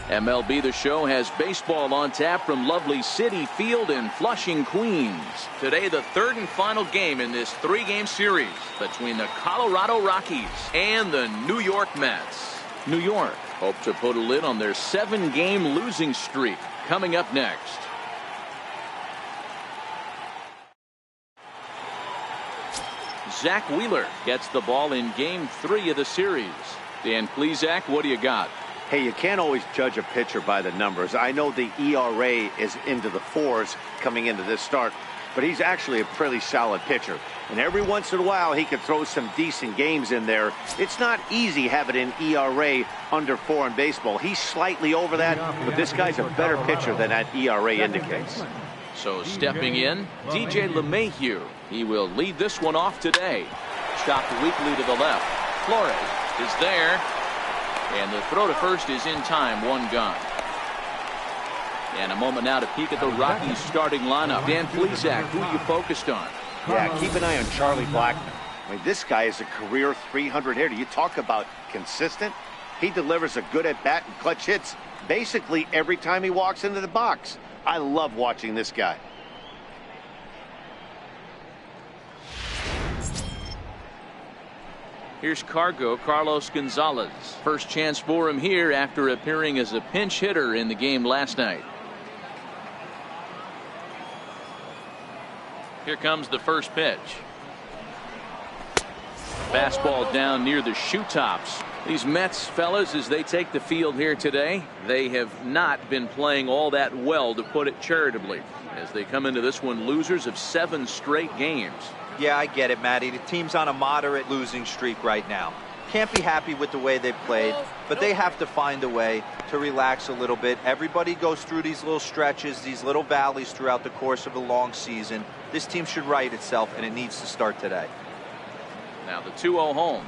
MLB The Show has baseball on tap from lovely Citi Field in Flushing, Queens. Today, the third and final game in this three-game series between the Colorado Rockies and the New York Mets. New York hope to put a lid on their 7-game losing streak. Coming up next. Zach Wheeler gets the ball in Game 3 of the series. Dan Plesac, what do you got? Hey, you can't always judge a pitcher by the numbers. I know the ERA is into the 4s coming into this start, but he's actually a pretty solid pitcher. And every once in a while, he can throw some decent games in there. It's not easy having an ERA under 4 in baseball. He's slightly over that, but this guy's a better pitcher than that ERA indicates. So stepping in, DJ LeMahieu. He will lead this one off today. Chopped weakly to the left. Flores is there. And the throw to first is in time. One gone. And a moment now to peek at the Rockies starting lineup. Dan Plesac, who are you focused on? Yeah, keep an eye on Charlie Blackmon. I mean, this guy is a career 300 hitter. You talk about consistent. He delivers a good at-bat and clutch hits basically every time he walks into the box. I love watching this guy. Here's Carlos Gonzalez. First chance for him here after appearing as a pinch hitter in the game last night. Here comes the first pitch. Fastball down near the shoe tops. These Mets fellas, as they take the field here today, they have not been playing all that well, to put it charitably, as they come into this one losers of 7 straight games. Yeah, I get it, Matty. The team's on a moderate losing streak right now. Can't be happy with the way they've played, but they have to find a way to relax a little bit. Everybody goes through these little stretches, these little valleys throughout the course of a long season. This team should right itself, and it needs to start today. Now the 2-0 home.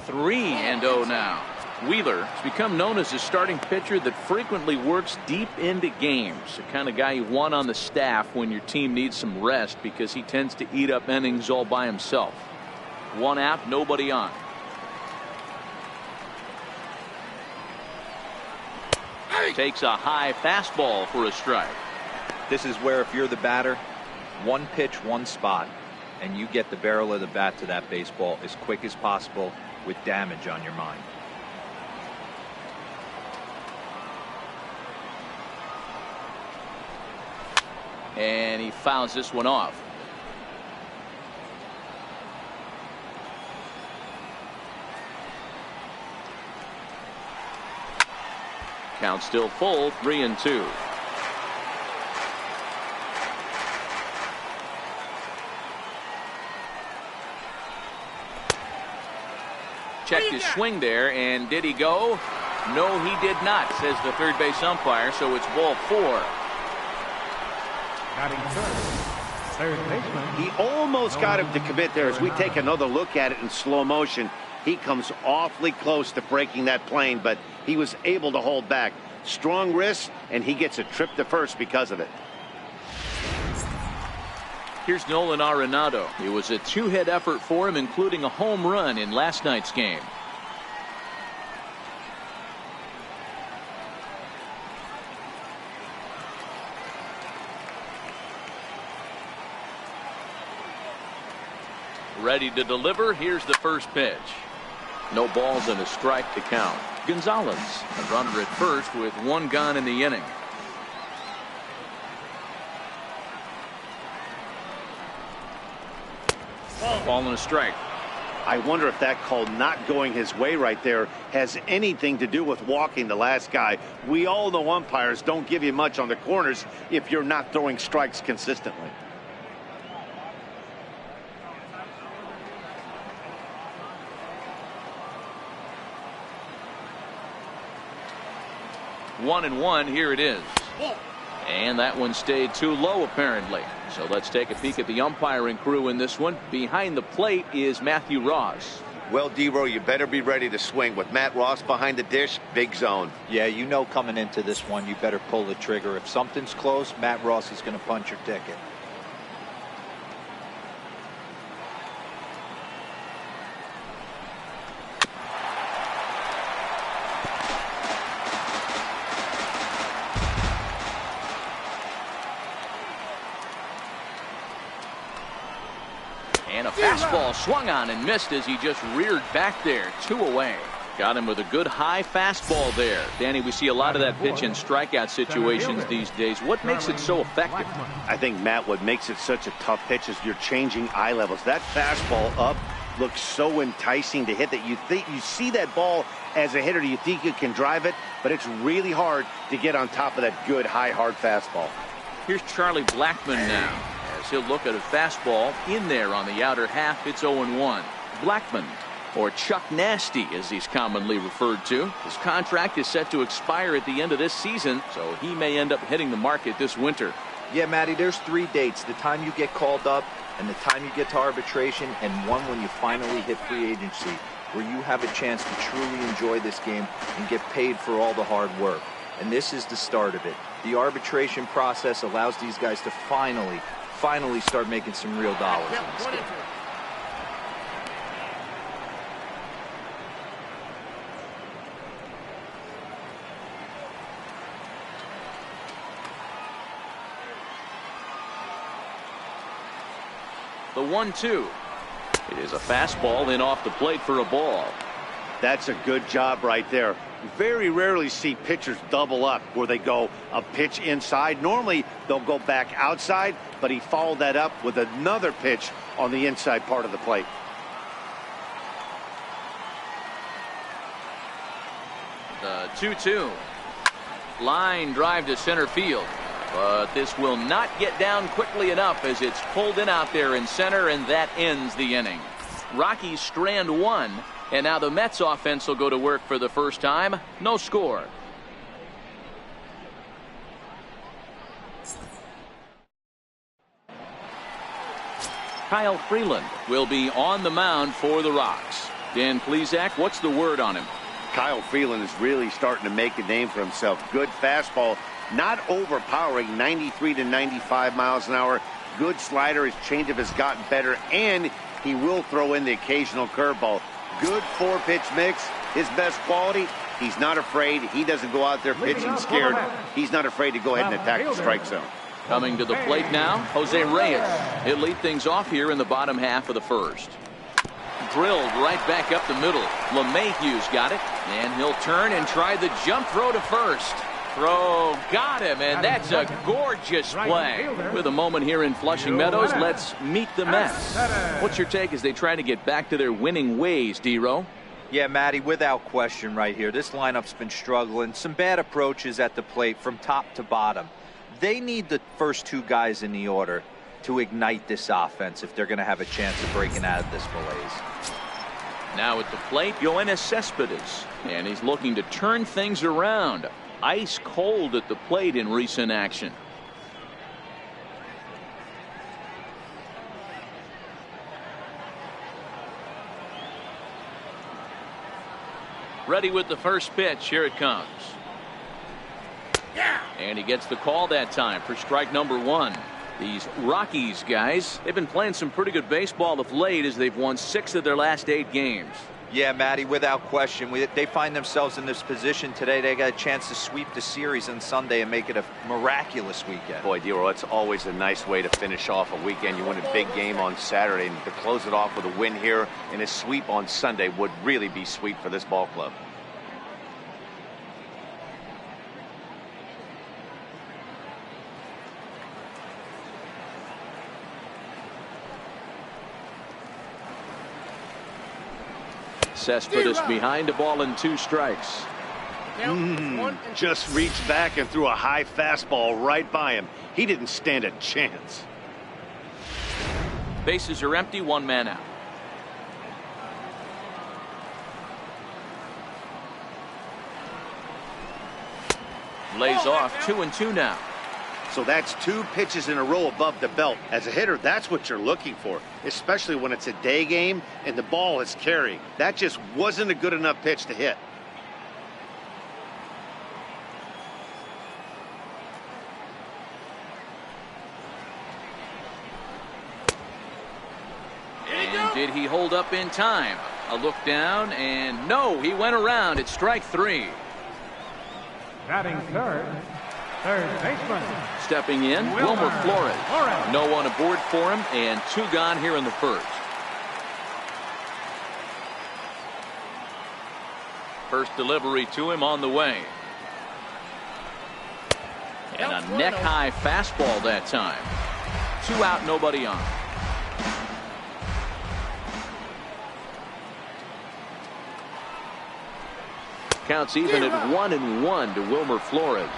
3-0 now. Wheeler has become known as a starting pitcher that frequently works deep into games. The kind of guy you want on the staff when your team needs some rest, because he tends to eat up innings all by himself. One out, nobody on. Takes a high fastball for a strike. This is where, if you're the batter, one pitch, one spot, and you get the barrel of the bat to that baseball as quick as possible with damage on your mind. And he fouls this one off. Count still full, 3-2. Checked his swing there, and did he go? No, he did not, says the third base umpire, so it's ball 4. He almost got him to commit there. As we take another look at it in slow motion, he comes awfully close to breaking that plane, but he was able to hold back. Strong wrist, and he gets a trip to first because of it. Here's Nolan Arenado. It was a 2-hit effort for him, including a home run in last night's game. Ready to deliver. Here's the first pitch. No balls and a strike to count. Gonzalez, a runner at first with 1 gone in the inning. Ball and a strike. I wonder if that call not going his way right there has anything to do with walking the last guy. We all know umpires don't give you much on the corners if you're not throwing strikes consistently. One and one. Here it is. And that one stayed too low, apparently. So let's take a peek at the umpiring crew in this one. Behind the plate is Matthew Ross. Well, D-Row, you better be ready to swing. With Matt Ross behind the dish, big zone. Yeah, you know, coming into this one, you better pull the trigger. If something's close, Matt Ross is going to punch your ticket. Fastball swung on and missed as he just reared back there. 2 away. Got him with a good high fastball there. Danny, we see a lot of that pitch in strikeout situations these days. What makes it so effective? I think, Matt, what makes it such a tough pitch is you're changing eye levels. That fastball up looks so enticing to hit that you see that ball as a hitter, you think you can drive it, but it's really hard to get on top of that good high hard fastball. Here's Charlie Blackmon now as he'll look at a fastball in there on the outer half. It's 0-1. Blackmon, or Chuck Nasty as he's commonly referred to. His contract is set to expire at the end of this season, so he may end up hitting the market this winter. Yeah, Matty, there's 3 dates: the time you get called up, and the time you get to arbitration, and one when you finally hit free agency, where you have a chance to truly enjoy this game and get paid for all the hard work. And this is the start of it. The arbitration process allows these guys to finally start making some real dollars in this game. The 1-2. It is a fastball in off the plate for a ball. That's a good job right there. Very rarely see pitchers double up where they go a pitch inside. Normally they'll go back outside, but he followed that up with another pitch on the inside part of the plate. The 2-2. Line drive to center field. But this will not get down quickly enough as it's pulled in out there in center, and that ends the inning. Rockies strand 1, and now the Mets offense will go to work for the first time. No score. Kyle Freeland will be on the mound for the Rocks. Dan Plesac, what's the word on him? Kyle Freeland is really starting to make a name for himself. Good fastball, not overpowering, 93 to 95 miles an hour. Good slider. His changeup has gotten better, and he will throw in the occasional curveball. Good 4-pitch mix. His best quality, he's not afraid. He doesn't go out there pitching scared. He's not afraid to go ahead and attack the strike zone. Coming to the plate now, Jose Reyes. He'll lead things off here in the bottom half of the first. Drilled right back up the middle. LeMahieu's got it, and he'll turn and try the jump throw to first. Throw got him, and that's a gorgeous play. With a moment here in Flushing Meadows, let's meet the Mets. What's your take as they try to get back to their winning ways, D-Row? Yeah, Matty, without question right here. This lineup's been struggling. Some bad approaches at the plate from top to bottom. They need the first 2 guys in the order to ignite this offense if they're going to have a chance of breaking out of this malaise. Now at the plate, Yoenis Cespedes, and he's looking to turn things around. Ice cold at the plate in recent action. Ready with the first pitch. Here it comes. And he gets the call that time for strike number 1. These Rockies guys, they've been playing some pretty good baseball of late as they've won 6 of their last 8 games. Yeah, Matty, without question. They find themselves in this position today. They got a chance to sweep the series on Sunday and make it a miraculous weekend. Boy, D-Row, it's always a nice way to finish off a weekend. You win a big game on Saturday, and to close it off with a win here and a sweep on Sunday would really be sweet for this ball club. Cespedes behind a ball and 2 strikes. Just reached back and threw a high fastball right by him. He didn't stand a chance. Bases are empty, 1 man out. Lays off 2-2 now. So that's 2 pitches in a row above the belt. As a hitter, that's what you're looking for, especially when it's a day game and the ball is carrying. That just wasn't a good enough pitch to hit. And did he hold up in time? A look down, and no, he went around. It's strike 3. Batting third baseman. Stepping in, Wilmer Flores. No one aboard for him, and 2 gone here in the first. First delivery to him on the way. And a neck-high fastball that time. 2 out, nobody on. Counts even at 1-1 to Wilmer Flores.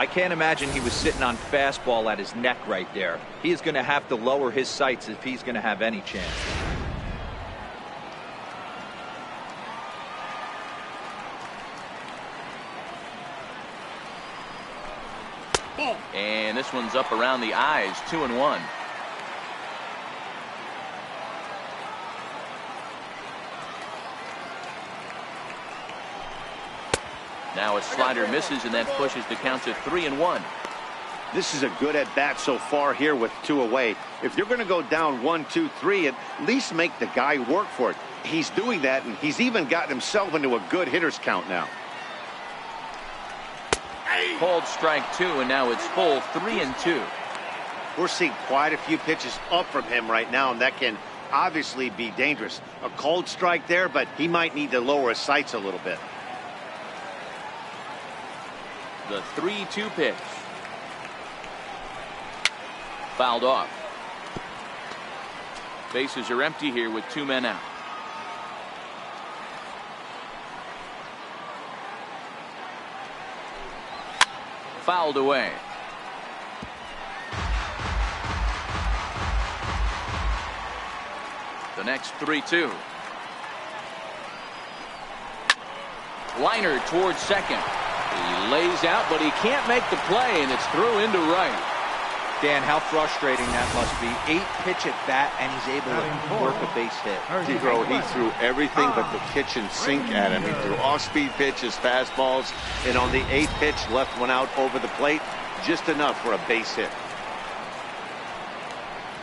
I can't imagine he was sitting on fastball at his neck right there. He is going to have to lower his sights if he's going to have any chance. And this one's up around the eyes. 2-1. Now a slider misses, and that pushes the count to 3-1. This is a good at bat so far here with 2 away. If you're going to go down 1, 2, 3, at least make the guy work for it. He's doing that, and he's even gotten himself into a good hitter's count now. Called strike 2, and now it's full 3-2. We're seeing quite a few pitches up from him right now, and that can obviously be dangerous. A called strike there, but he might need to lower his sights a little bit. The 3-2 pitch. Fouled off. Bases are empty here with 2 men out. Fouled away. The next 3-2. Liner towards second. He lays out, but he can't make the play, and it's through into right. Dan, how frustrating that must be. 8-pitch at bat, and he's able to work a base hit. He threw everything but the kitchen sink at him. He threw off-speed pitches, fastballs, and on the 8th pitch, left one out over the plate, just enough for a base hit.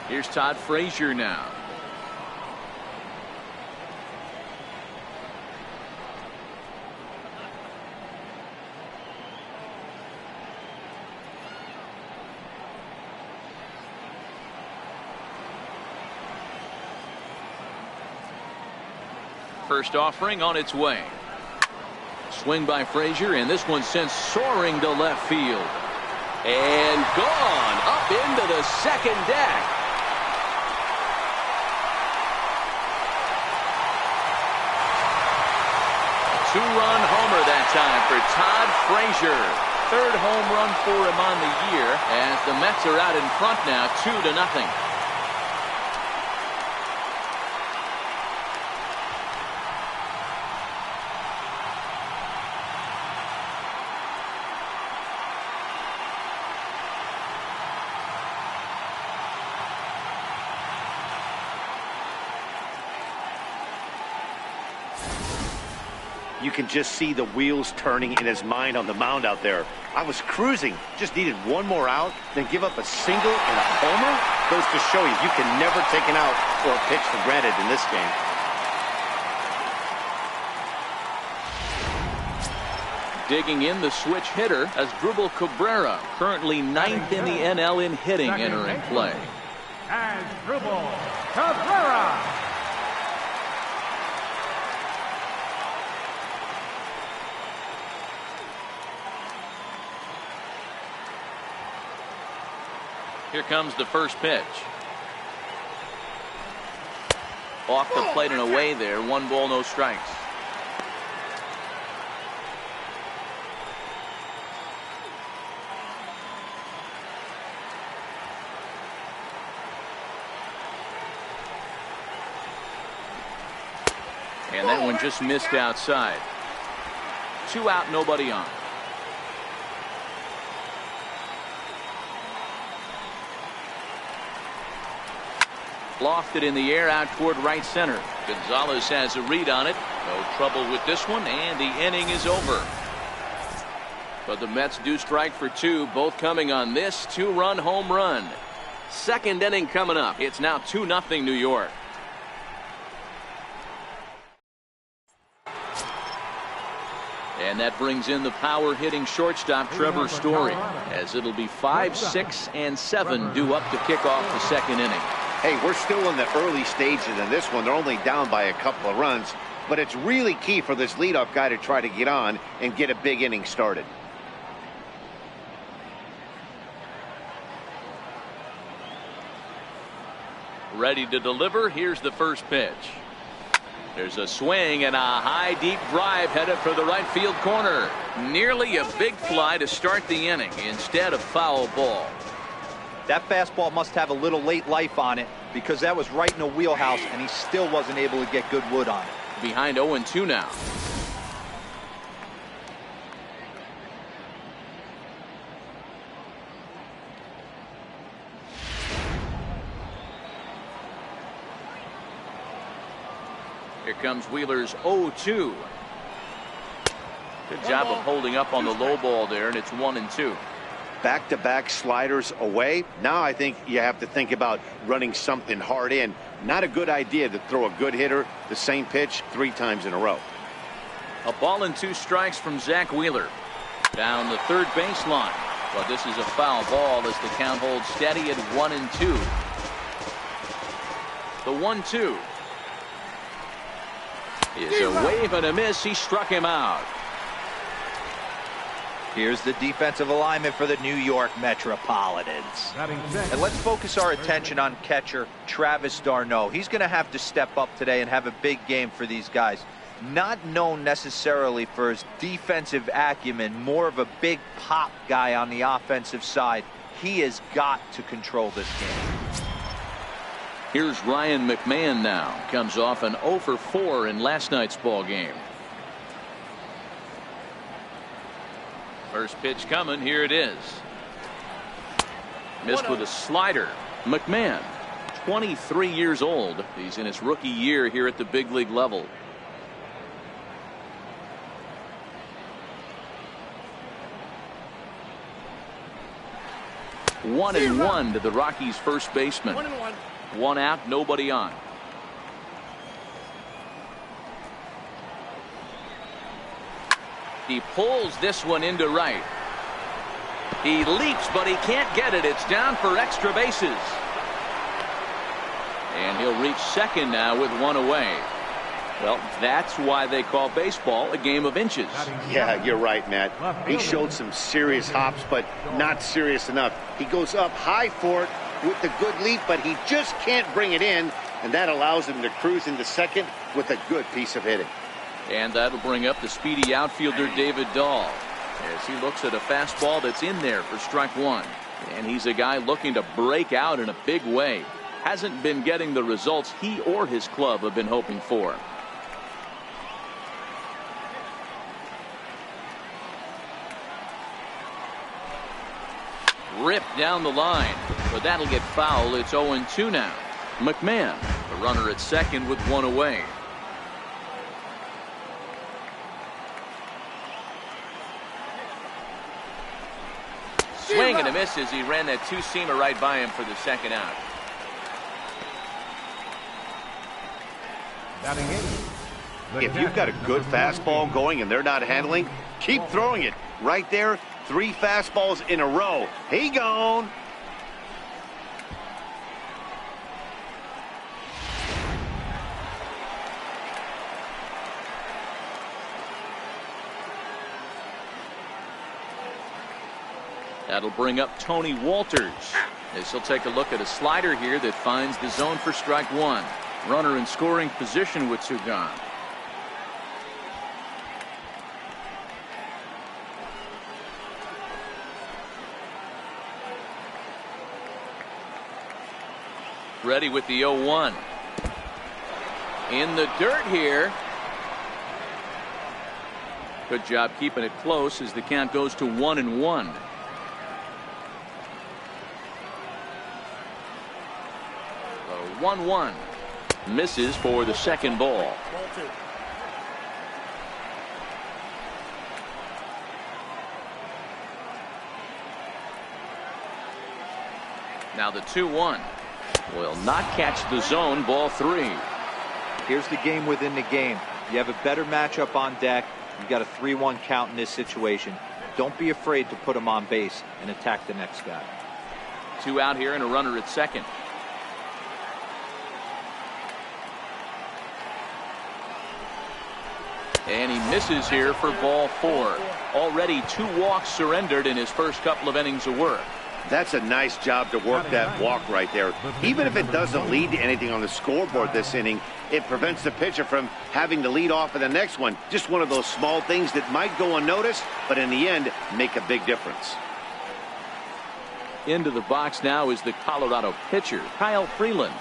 Here's Todd Frazier now. First offering on its way. Swing by Frazier, and this one sent soaring to left field. And gone up into the second deck. A 2-run homer that time for Todd Frazier. 3rd home run for him on the year, as the Mets are out in front now 2-0. You can just see the wheels turning in his mind on the mound out there. I was cruising, just needed 1 more out, then give up a single and a homer. Goes to show you can never take an out or a pitch for granted in this game. Digging in the switch hitter as Asdrubal Cabrera, currently 9th in the NL in hitting, entering play. Asdrubal Cabrera. Here comes the first pitch. Off the plate and away there. 1 ball, no strikes. And that one just missed outside. 2 out, nobody on. Lofted in the air out toward right center. Gonzalez has a read on it. No trouble with this one, and the inning is over. But the Mets do strike for 2, both coming on this 2-run home run. 2nd inning coming up. It's now 2-0 New York. And that brings in the power-hitting shortstop Trevor Story, as it'll be 5, 6, and 7 due up to kick off the 2nd inning. Hey, we're still in the early stages in this one. They're only down by a couple of runs. but it's really key for this leadoff guy to try to get on and get a big inning started. Ready to deliver. Here's the first pitch. There's a swing and a high deep drive headed for the right field corner. Nearly a big fly to start the inning instead of foul ball. That fastball must have a little late life on it, because that was right in the wheelhouse and he still wasn't able to get good wood on it. Behind 0-2 now. Here comes Wheeler's 0-2. Good job of holding up on the low ball there, and it's 1-2. Back-to-back sliders away. Now I think you have to think about running something hard in. Not a good idea to throw a good hitter the same pitch 3 times in a row. A ball and 2 strikes from Zach Wheeler. Down the third baseline. But this is a foul ball as the count holds steady at 1-2. The 1-2 is a wave and a miss. He struck him out. Here's the defensive alignment for the New York Metropolitans. And let's focus our attention on catcher Travis d'Arnaud. He's going to have to step up today and have a big game for these guys. Not known necessarily for his defensive acumen, more of a big pop guy on the offensive side. He has got to control this game. Here's Ryan McMahon now. Comes off an 0 for 4 in last night's ball game. First pitch coming. Here it is. Missed with a slider. McMahon, 23 years old. He's in his rookie year here at the big league level. One and one to the Rockies first baseman. 1-1. 1 out, nobody on. He pulls this one into right. He leaps, but he can't get it. It's down for extra bases. And he'll reach second now with 1 away. Well, that's why they call baseball a game of inches. Yeah, you're right, Matt. He showed some serious hops, but not serious enough. He goes up high for it with the good leap, but he just can't bring it in, and that allows him to cruise into second with a good piece of hitting. And that'll bring up the speedy outfielder David Dahl as he looks at a fastball that's in there for strike 1. And he's a guy looking to break out in a big way. Hasn't been getting the results he or his club have been hoping for. Ripped down the line, but that'll get foul. It's 0-2 now. McMahon, the runner at second with 1 away. Swing and a miss as he ran that 2-seamer right by him for the second out. If you've got a good fastball going and they're not handling, keep throwing it. Right there, 3 fastballs in a row. He gone. That'll bring up Tony Walters as he'll take a look at a slider here that finds the zone for strike 1. Runner in scoring position with 2 gone. Ready with the 0-1. In the dirt here. Good job keeping it close as the count goes to 1-1. 1-1. Misses for the second ball. Now the 2-1 will not catch the zone. Ball 3. Here's the game within the game. You have a better matchup on deck. You've got a 3-1 count in this situation. Don't be afraid to put him on base and attack the next guy. 2 out here and a runner at second. And he misses here for ball 4. Already 2 walks surrendered in his first couple of innings of work. That's a nice job to work that walk right there. Even if it doesn't lead to anything on the scoreboard this inning, it prevents the pitcher from having to lead off in the next one. Just one of those small things that might go unnoticed, but in the end, make a big difference. Into the box now is the Colorado pitcher, Kyle Freeland.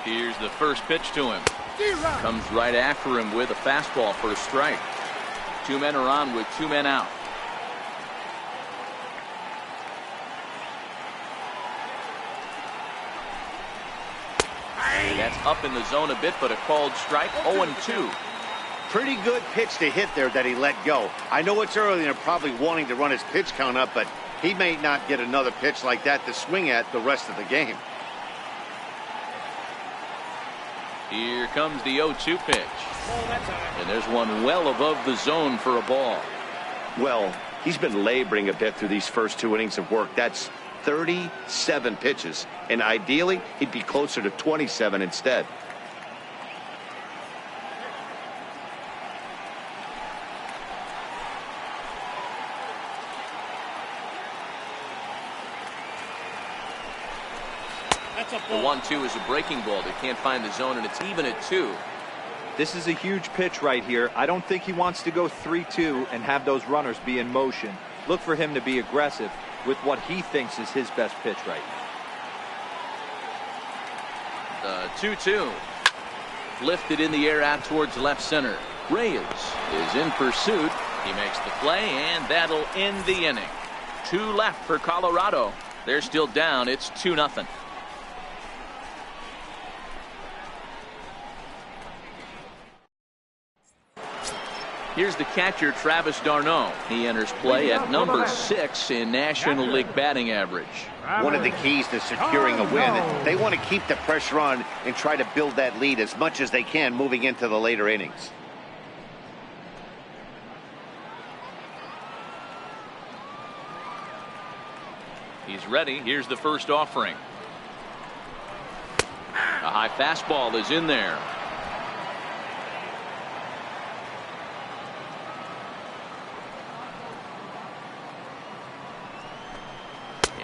Here's the first pitch to him. Comes right after him with a fastball for a strike. 2 men are on with 2 men out. That's up in the zone a bit, but a called strike. 0-2. Pretty good pitch to hit there that he let go. I know it's early and they're probably wanting to run his pitch count up, but he may not get another pitch like that to swing at the rest of the game. Here comes the 0-2 pitch. And there's one well above the zone for a ball. Well, he's been laboring a bit through these first 2 innings of work. That's 37 pitches, and ideally he'd be closer to 27 instead. The 1-2 is a breaking ball. They can't find the zone, and it's even at 2. This is a huge pitch right here. I don't think he wants to go 3-2 and have those runners be in motion. Look for him to be aggressive with what he thinks is his best pitch right now. 2-2. Lifted in the air out towards left center. Reyes is in pursuit. He makes the play, and that'll end the inning. 2 left for Colorado. They're still down. It's 2-0. Here's the catcher, Travis d'Arnaud. He enters play at number 6 in National League batting average. One of the keys to securing a win, they want to keep the pressure on and try to build that lead as much as they can moving into the later innings. He's ready. Here's the first offering. A high fastball is in there.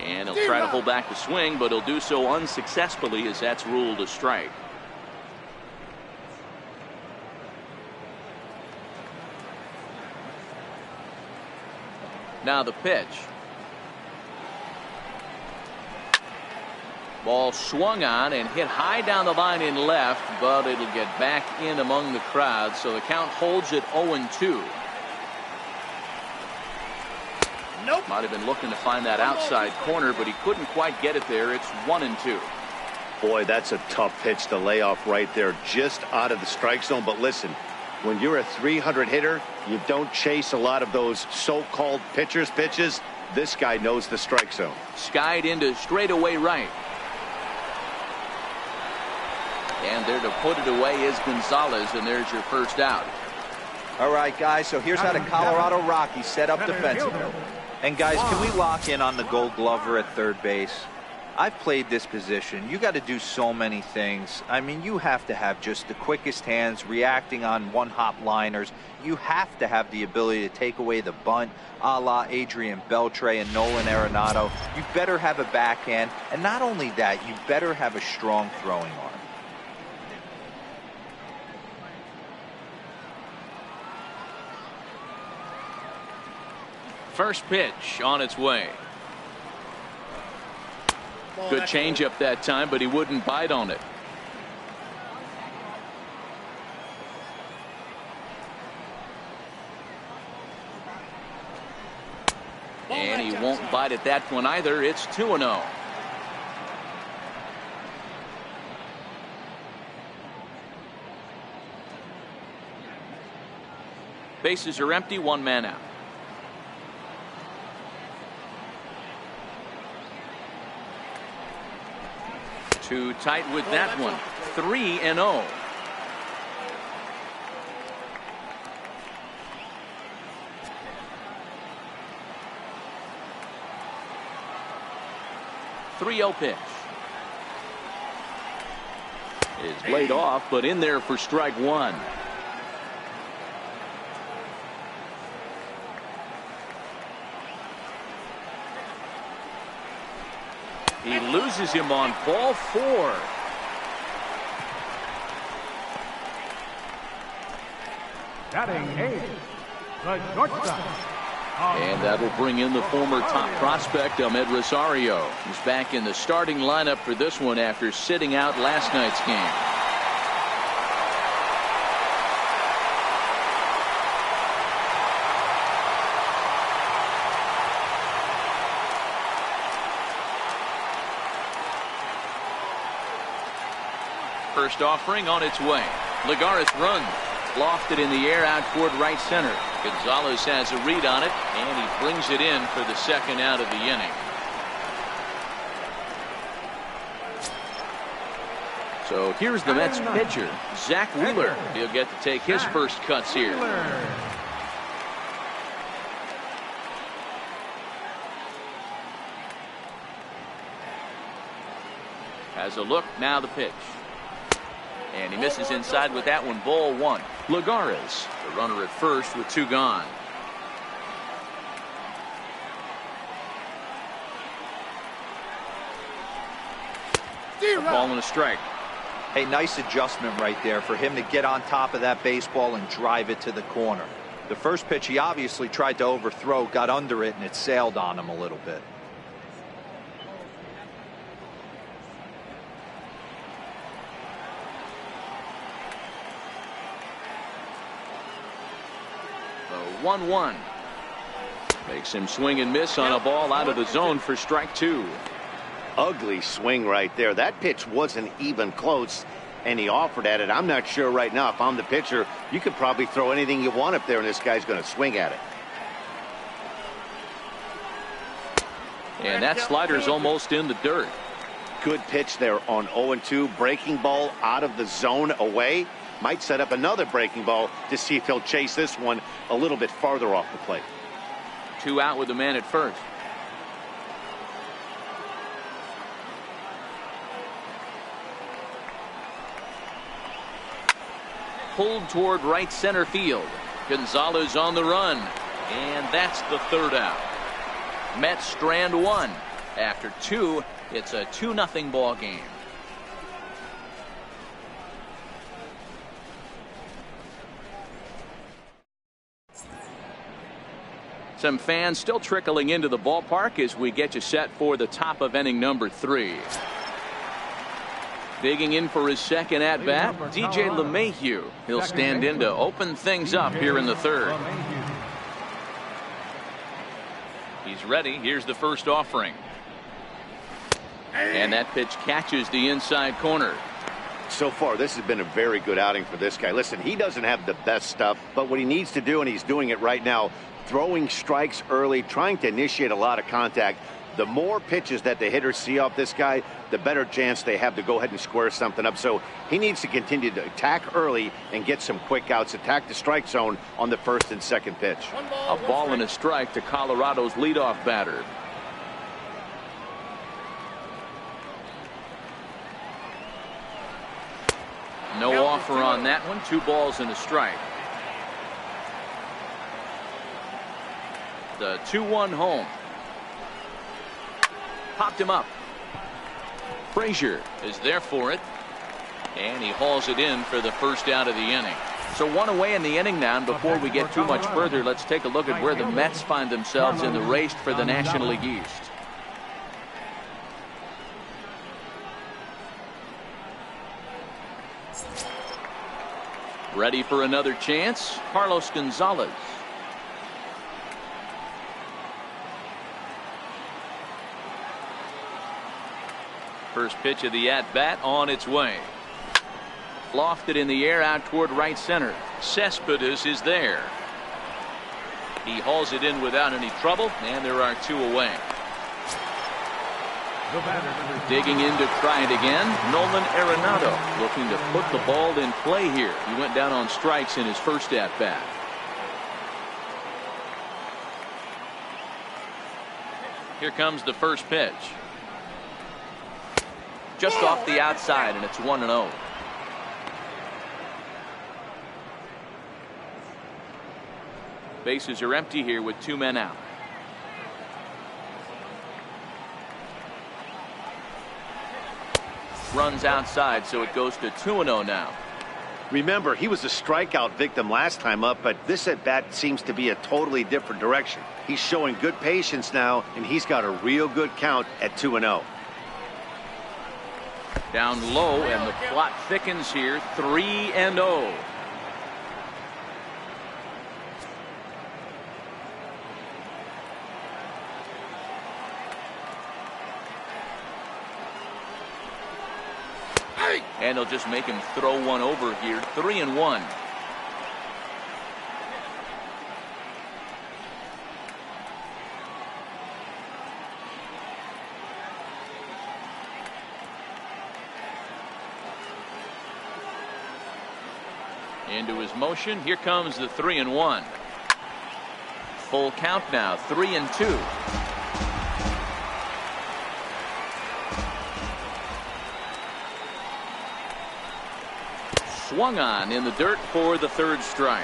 And he'll try to hold back the swing, but he'll do so unsuccessfully as that's ruled a strike. Now the pitch. Ball swung on and hit high down the line in left, but it'll get back in among the crowd, so the count holds at 0-2. Nope. Might have been looking to find that outside corner, but he couldn't quite get it there. It's 1-2. Boy, that's a tough pitch to lay off right there, just out of the strike zone. But listen, when you're a 300 hitter, you don't chase a lot of those so-called pitchers' pitches. This guy knows the strike zone. Skied into straightaway right. And there to put it away is Gonzalez, and there's your first out. All right, guys, so here's how the Colorado Rockies set up defensively. And, guys, can we lock in on the Gold Glover at third base? I've played this position. You got to do so many things. I mean, you have to have just the quickest hands, reacting on one-hop liners. You have to have the ability to take away the bunt, a la Adrian Beltre and Nolan Arenado. You better have a backhand, and not only that, you better have a strong throwing arm. First pitch on its way. Good changeup that time, but he wouldn't bite on it. And he won't bite at that one either. It's 2-0. Bases are empty, 1 man out. Too tight with that one. 3-0. Pitch. is laid off, but in there for strike one. He loses him on ball 4. Batting 8, the shortstop. And that'll bring in the former top prospect, Ahmed Rosario, who's back in the starting lineup for this one after sitting out last night's game. First offering on its way. Lagares runs. Lofted in the air out toward right center. Gonzalez has a read on it, and he brings it in for the second out of the inning. So here's the Mets pitcher, Zach Wheeler. He'll get to take his first cuts here. Has a look, now the pitch. And he misses inside with that one, ball 1. Lagares, the runner at first with 2 gone. A ball and a strike. Hey, nice adjustment right there for him to get on top of that baseball and drive it to the corner. The first pitch he obviously tried to overthrow, got under it, and it sailed on him a little bit. The 1-1 makes him swing and miss on a ball out of the zone for strike 2. Ugly swing right there. That pitch wasn't even close, and he offered at it. I'm not sure right now, if I'm the pitcher, you could probably throw anything you want up there, and this guy's going to swing at it. And that slider's almost in the dirt. Good pitch there on 0-2. Breaking ball out of the zone away. Might set up another breaking ball to see if he'll chase this one a little bit farther off the plate. 2 out with the man at first. Pulled toward right center field. Gonzalez on the run. And that's the 3rd out. Mets strand 1. After 2, it's a 2-0 ball game. Some fans still trickling into the ballpark as we get you set for the top of inning number 3. Digging in for his second at bat, DJ LeMahieu. He'll stand in to open things up here in the 3rd. He's ready. Here's the first offering. And that pitch catches the inside corner. So far, this has been a very good outing for this guy. Listen, he doesn't have the best stuff, but what he needs to do, and he's doing it right now, throwing strikes early, trying to initiate a lot of contact. The more pitches that the hitters see off this guy, the better chance they have to go ahead and square something up. So he needs to continue to attack early and get some quick outs, attack the strike zone on the first and second pitch. A ball and a strike to Colorado's leadoff batter. No offer on that one. 2 balls and a strike. The 2-1 home. Popped him up. Frazier is there for it. And he hauls it in for the first out of the inning. So 1 away in the inning now. And before we get too much further, let's take a look at where the Mets find themselves in the race for the National League East. Ready for another chance, Carlos Gonzalez. First pitch of the at-bat on its way. Lofted in the air out toward right center. Cespedes is there. He hauls it in without any trouble, and there are 2 away. Digging in to try it again, Nolan Arenado looking to put the ball in play here. He went down on strikes in his first at-bat. Here comes the first pitch. Just off the outside, and it's 1-0. Bases are empty here with 2 men out. Runs outside, so it goes to 2-0 now. Remember, he was a strikeout victim last time up, but this at bat seems to be a totally different direction. He's showing good patience now, and he's got a real good count at 2-0. Down low, and the plot thickens here. 3-0. And they'll just make him throw one over here. 3-1. Into his motion. Here comes the 3-1. Full count now. 3-2. Swung on in the dirt for the 3rd strike.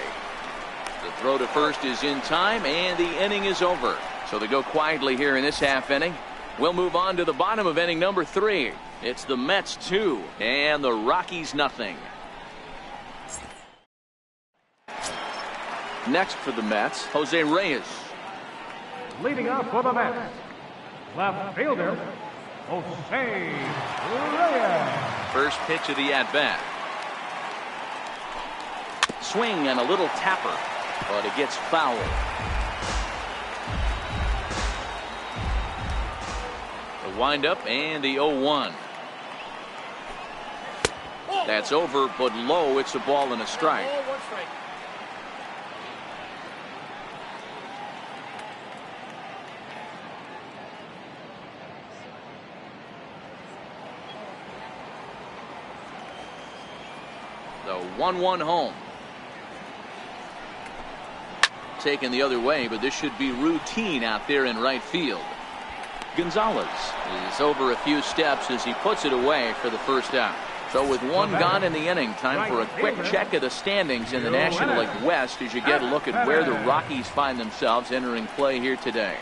The throw to first is in time, and the inning is over. So they go quietly here in this half inning. We'll move on to the bottom of inning number 3. It's the Mets 2 and the Rockies nothing. Next for the Mets, Jose Reyes. Leading up for the Mets, left fielder, Jose Reyes. First pitch of the at-bat. Swing and a little tapper, but it gets foul. The windup and the 0-1. That's over, but low. It's a ball and a strike. The 1-1 home. Taken the other way, but this should be routine out there in right field. Gonzalez is over a few steps as he puts it away for the first out. So with one gone in the inning, time for a quick check of the standings in the National League West as you get a look at where the Rockies find themselves entering play here today.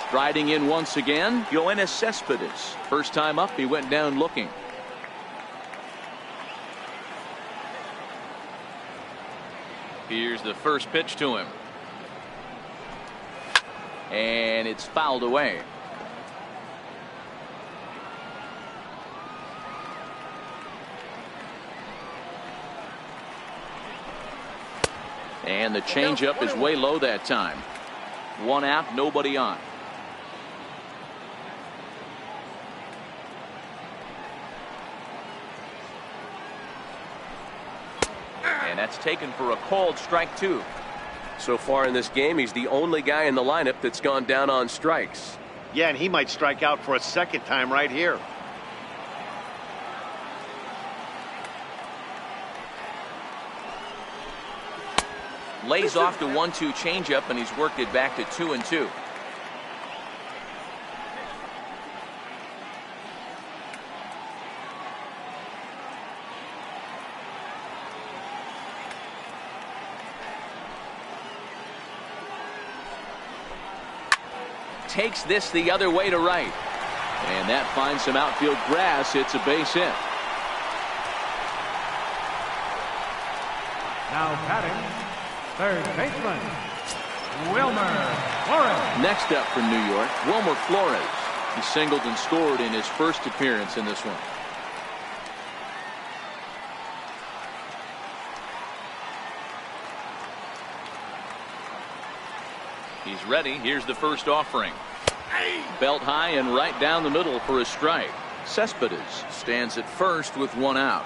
Striding in once again, Yoenis Cespedes. First time up, he went down looking. Here's the first pitch to him. And it's fouled away. And the changeup is way low that time. 1 out, nobody on. And that's taken for a called strike 2. So far in this game, he's the only guy in the lineup that's gone down on strikes. Yeah, and he might strike out for a second time right here. Lays off the 1-2 changeup, and he's worked it back to 2-2. Takes this the other way to right. And that finds some outfield grass. It's a base hit. Now batting, third baseman, Wilmer Flores. Next up from New York, Wilmer Flores. He singled and scored in his first appearance in this one. He's ready. Here's the first offering. Belt high and right down the middle for a strike. Cespedes stands at first with 1 out.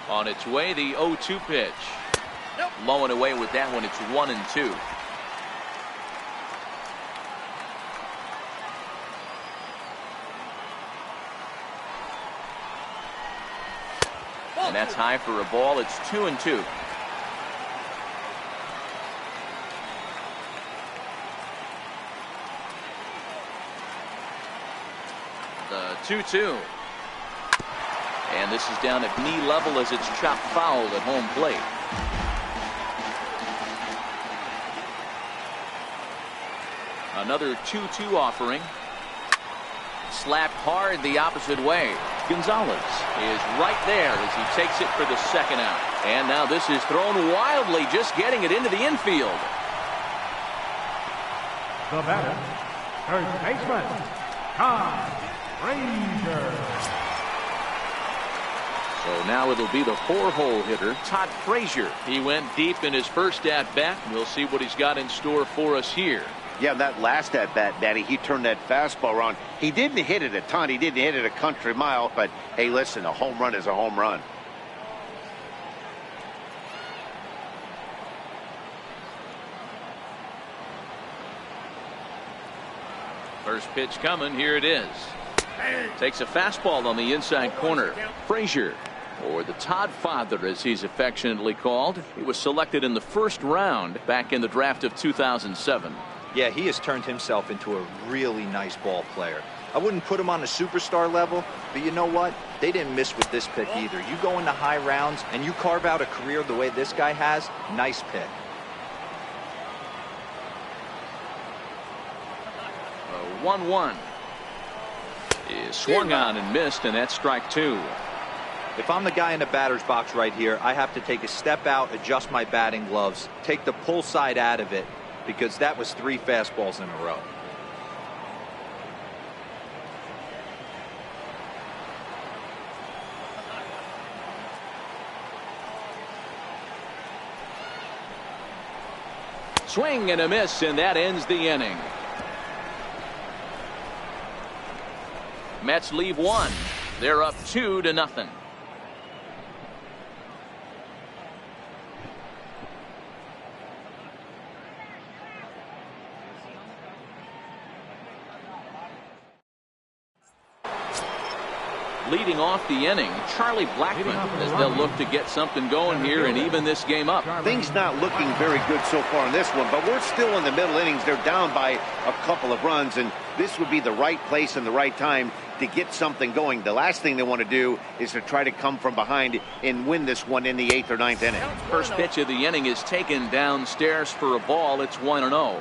On its way, the 0-2 pitch. Low and away with that one. It's 1-2. And that's high for a ball. It's 2-2. The 2-2. And this is down at knee level as it's chopped foul at home plate. Another 2-2 offering. Slapped hard the opposite way. Gonzalez is right there as he takes it for the second out. And now this is thrown wildly, just getting it into the infield. The batter, third baseman, Todd Frazier. So now it'll be the 4-hole hitter, Todd Frazier. He went deep in his first at-bat. We'll see what he's got in store for us here. Yeah, that last at-bat, Danny, he turned that fastball around. He didn't hit it a ton. He didn't hit it a country mile. But, hey, listen, a home run is a home run. First pitch coming. Here it is. Takes a fastball on the inside corner. Frazier, or the Todd Father as he's affectionately called. He was selected in the first round back in the draft of 2007. Yeah, he has turned himself into a really nice ball player. I wouldn't put him on a superstar level, but you know what? They didn't miss with this pick either. You go into high rounds and you carve out a career the way this guy has, nice pick. 1-1 is swung on and missed, and that's strike 2. If I'm the guy in the batter's box right here, I have to take a step out, adjust my batting gloves, take the pull side out of it, because that was 3 fastballs in a row. Swing and a miss, and that ends the inning. Mets leave 1. They're up 2-0. Leading off the inning, Charlie Blackmon, as they'll look to get something going here and even this game up. Things not looking very good so far in this one, but we're still in the middle innings. They're down by a couple of runs, and this would be the right place and the right time to get something going. The last thing they want to do is to try to come from behind and win this one in the 8th or 9th inning. First pitch of the inning is taken downstairs for a ball. It's 1-0.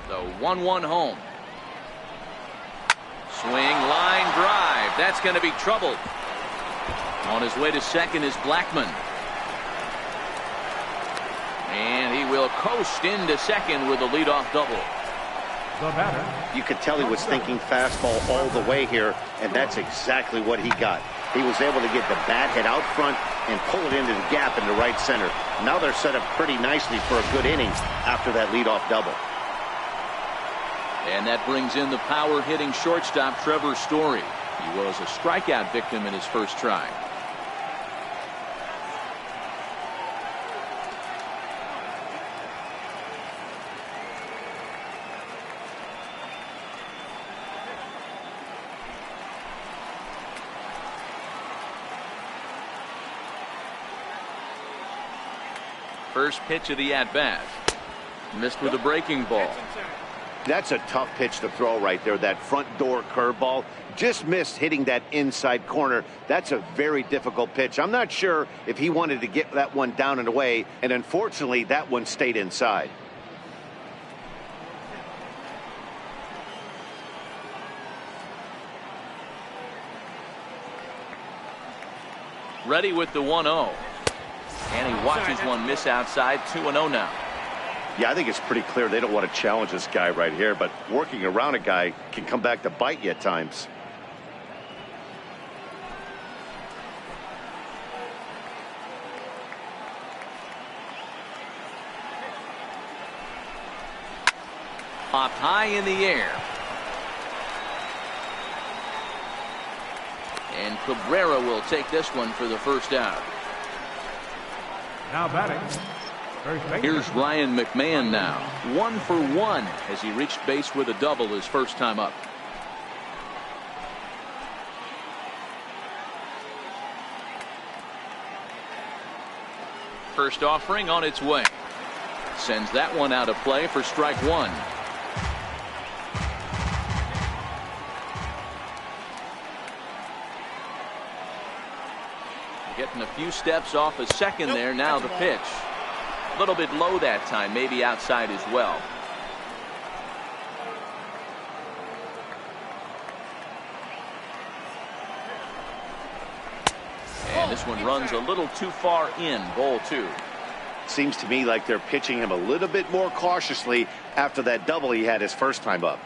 The 1-1 home. Swing, line drive. That's going to be trouble. On his way to second is Blackmon. And he will coast into second with a leadoff double. The batter. You could tell he was thinking fastball all the way here, and that's exactly what he got. He was able to get the bat head out front and pull it into the gap into right center. Now they're set up pretty nicely for a good inning after that leadoff double. And that brings in the power-hitting shortstop Trevor Story. He was a strikeout victim in his first try. First pitch of the at-bat. Missed with a breaking ball. That's a tough pitch to throw right there. That front door curveball just missed hitting that inside corner. That's a very difficult pitch. I'm not sure if he wanted to get that one down and away, and unfortunately that one stayed inside. Ready with the 1-0. And he watches one miss outside. 2-0 now. Yeah, I think it's pretty clear they don't want to challenge this guy right here, but working around a guy can come back to bite you at times. Popped high in the air. And Cabrera will take this one for the first out. Now batting, First baseman. Here's Ryan McMahon now. 1 for 1 as he reached base with a double his first time up. First offering on its way. Sends that one out of play for strike one. Getting a few steps off a second there. Now the pitch. A little bit low that time, maybe outside as well. And this one runs a little too far in. Ball two. Seems to me like they're pitching him a little bit more cautiously after that double he had his first time up.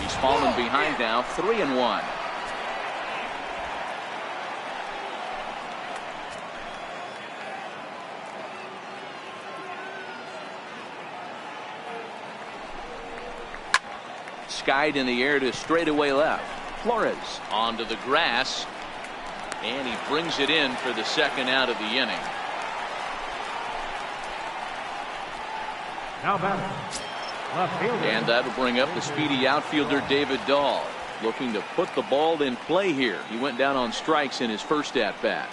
He's fallen behind now. 3-1. Skied in the air to straightaway left. Flores onto the grass, and he brings it in for the second out of the inning. Now batting, left fielder. And that'll bring up the speedy outfielder David Dahl, looking to put the ball in play here. He went down on strikes in his first at bat.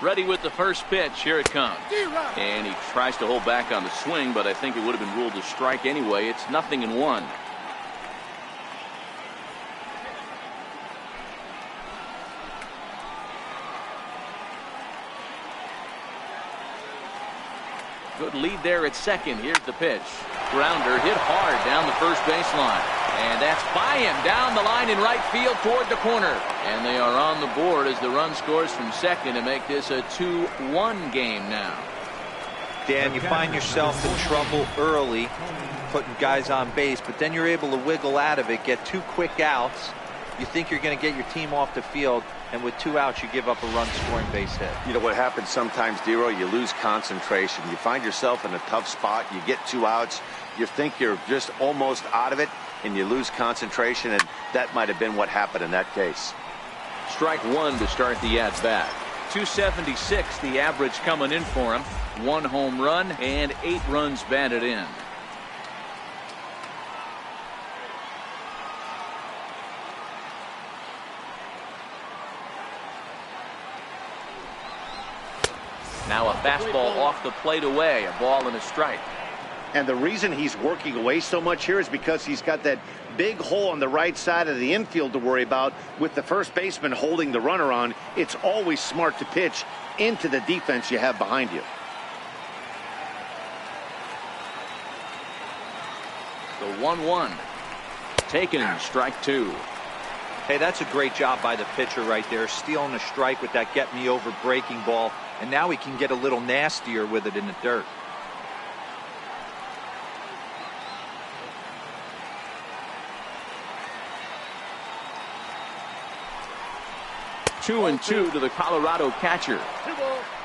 Ready with the first pitch. Here it comes. And he tries to hold back on the swing, but I think it would have been ruled a strike anyway. It's 0-1. Good lead there at second. Here's the pitch. Grounder hit hard down the first baseline. And that's by him down the line in right field toward the corner. And they are on the board as the run scores from second to make this a 2-1 game now. Dan, you find yourself in trouble early putting guys on base, but then you're able to wiggle out of it, get 2 quick outs. You think you're going to get your team off the field, and with 2 outs, you give up a run-scoring base hit. You know what happens sometimes, Dero? You lose concentration. You find yourself in a tough spot. You get 2 outs. You think you're just almost out of it, and you lose concentration, and that might have been what happened in that case. Strike one to start the at-bat. 276 the average coming in for him. 1 home run and 8 runs batted in. Now a fastball off the plate away. A ball and a strike. And the reason he's working away so much here is because he's got that big hole on the right side of the infield to worry about. With the first baseman holding the runner on, it's always smart to pitch into the defense you have behind you. The 1-1. Taken, strike 2. Hey, that's a great job by the pitcher right there, stealing a strike with that get-me-over breaking ball, and now he can get a little nastier with it in the dirt. Two and two to the Colorado catcher.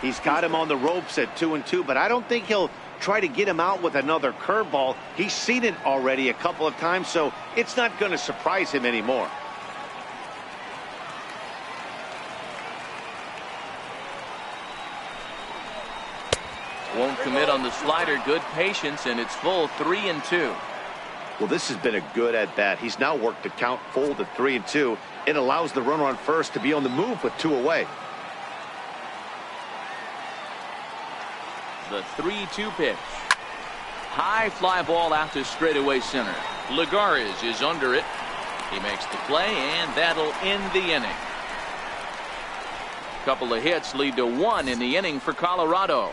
He's got him on the ropes at 2-2, but I don't think he'll try to get him out with another curveball. He's seen it already a couple of times, so it's not going to surprise him anymore. Won't commit on the slider. Good patience, and it's full. 3-2. Well, this has been a good at-bat. He's now worked the count full to 3-2. It allows the runner on first to be on the move with 2 away. The 3-2 pitch. High fly ball out to straightaway center. Lagares is under it. He makes the play, and that'll end the inning. Couple of hits lead to 1 in the inning for Colorado.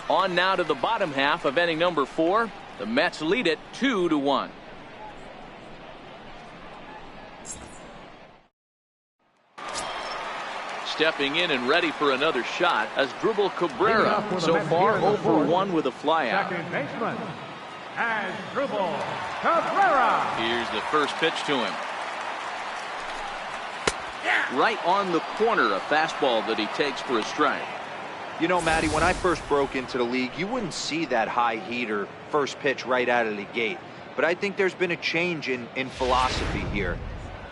On now to the bottom half of inning number 4. The Mets lead it 2-1. Stepping in and ready for another shot as Dribble Cabrera. So far 0 for 1 with a flyout. Second baseman, Dribble Cabrera. Here's the first pitch to him. Right on the corner, a fastball that he takes for a strike. You know, Matty, when I first broke into the league, you wouldn't see that high heater first pitch right out of the gate. But I think there's been a change in philosophy here.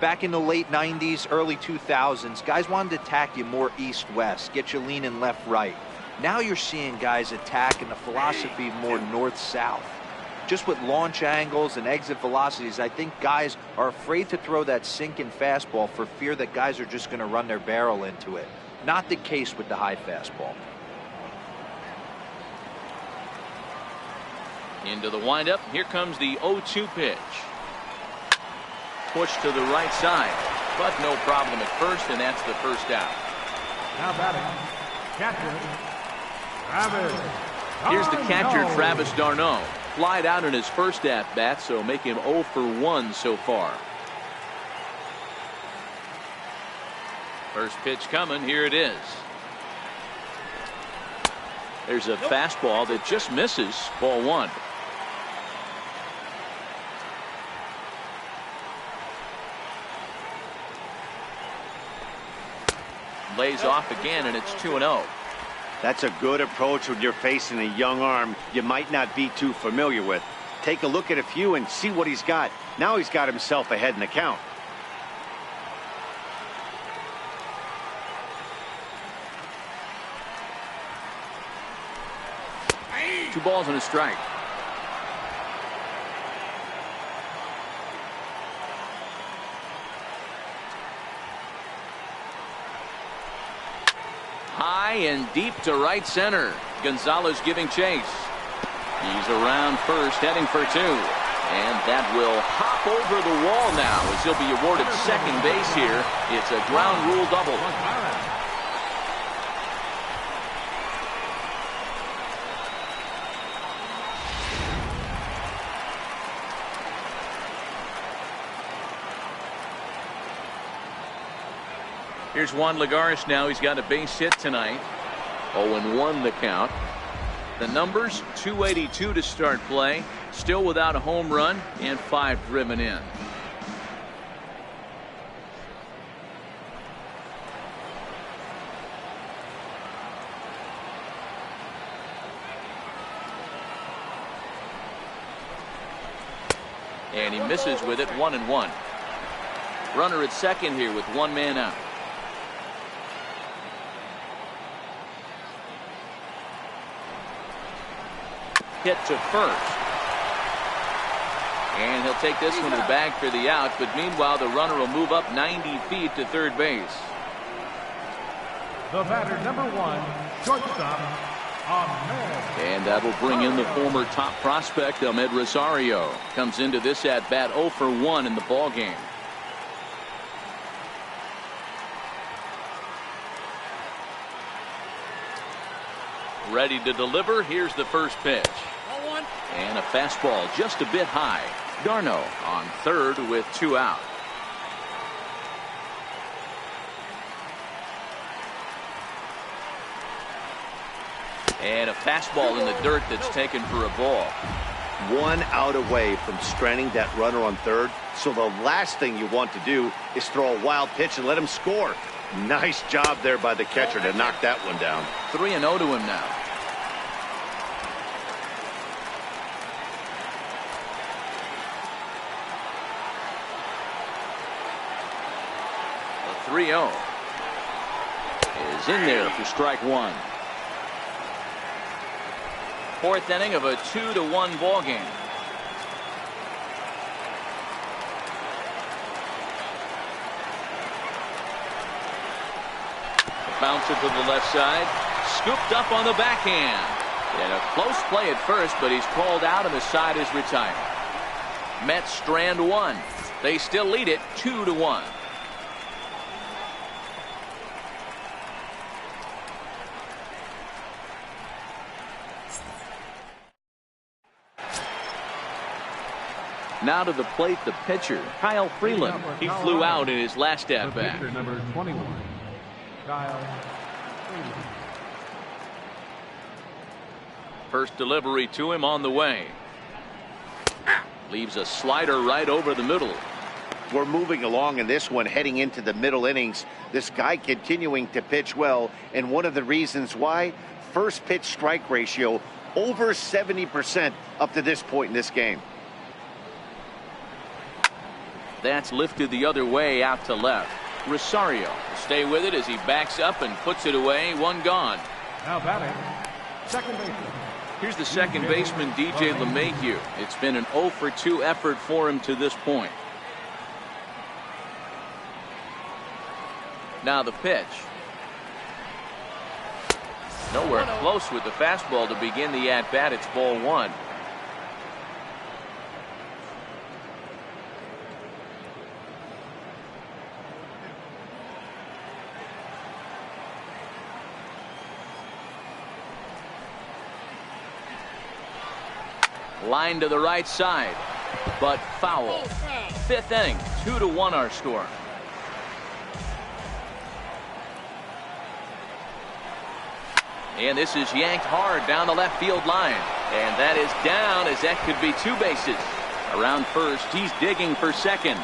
Back in the late 90s, early 2000s, guys wanted to attack you more east-west, get you leaning left-right. Now you're seeing guys attack in the philosophy more north-south. Just with launch angles and exit velocities, I think guys are afraid to throw that sinking fastball for fear that guys are just going to run their barrel into it. Not the case with the high fastball. Into the windup. Here comes the 0-2 pitch. Push to the right side, but no problem at first, and that's the first out. Now batting, catcher, Travis. Here's the catcher, Darno. Travis Darno. Flied out in his first at-bat, so make him 0 for 1 so far. First pitch coming. Here it is. There's a fastball that just misses. Ball 1. Lays off again, and it's 2-0. That's a good approach when you're facing a young arm you might not be too familiar with. Take a look at a few and see what he's got. Now he's got himself ahead in the count. Two balls and a strike. High and deep to right center. Gonzalez giving chase. He's around first, heading for 2. And that will hop over the wall now as he'll be awarded second base here. It's a ground rule double. Here's Juan Lagares now. He's got a base hit tonight. 0-1 the count. The numbers, 282 to start play. Still without a home run and 5 driven in. And he misses with it. 1-1. Runner at second here with 1 man out. Hit to first. And he'll take this one to the bag for the out, but meanwhile the runner will move up 90 feet to third base. The batter, number 1, shortstop, Ahmed. And that'll bring in the former top prospect, Ahmed Rosario. Comes into this at bat 0 for 1 in the ball game. Ready to deliver. Here's the first pitch. And a fastball just a bit high. Darno on third with 2 out. And a fastball in the dirt that's taken for a ball. 1 out away from stranding that runner on third. So the last thing you want to do is throw a wild pitch and let him score. Nice job there by the catcher to knock that one down. 3-0 to him now. The 3-0 is in there for strike 1. 4th inning of a 2-1 ball game. Bounce it to the left side. Scooped up on the backhand. And a close play at first, but he's called out and the side is retired. Mets strand 1. They still lead it 2-1. Now to the plate, the pitcher, Kyle Freeland. He flew out in his last at bat. Number 21, Kyle Freeland. First delivery to him on the way. Leaves a slider right over the middle. We're moving along in this one, heading into the middle innings. This guy continuing to pitch well, and one of the reasons why, first pitch strike ratio over 70% up to this point in this game. That's lifted the other way out to left. Rosario will stay with it as he backs up and puts it away. One gone. Now batting, second baseman. Here's the second baseman, DJ LeMahieu. It's been an 0 for 2 effort for him to this point. Now the pitch. Nowhere close with the fastball to begin the at-bat. It's ball 1. Line to the right side, but foul. 5th inning, 2-1 our score. And this is yanked hard down the left field line. And that is down, as that could be 2 bases. Around first, he's digging for second.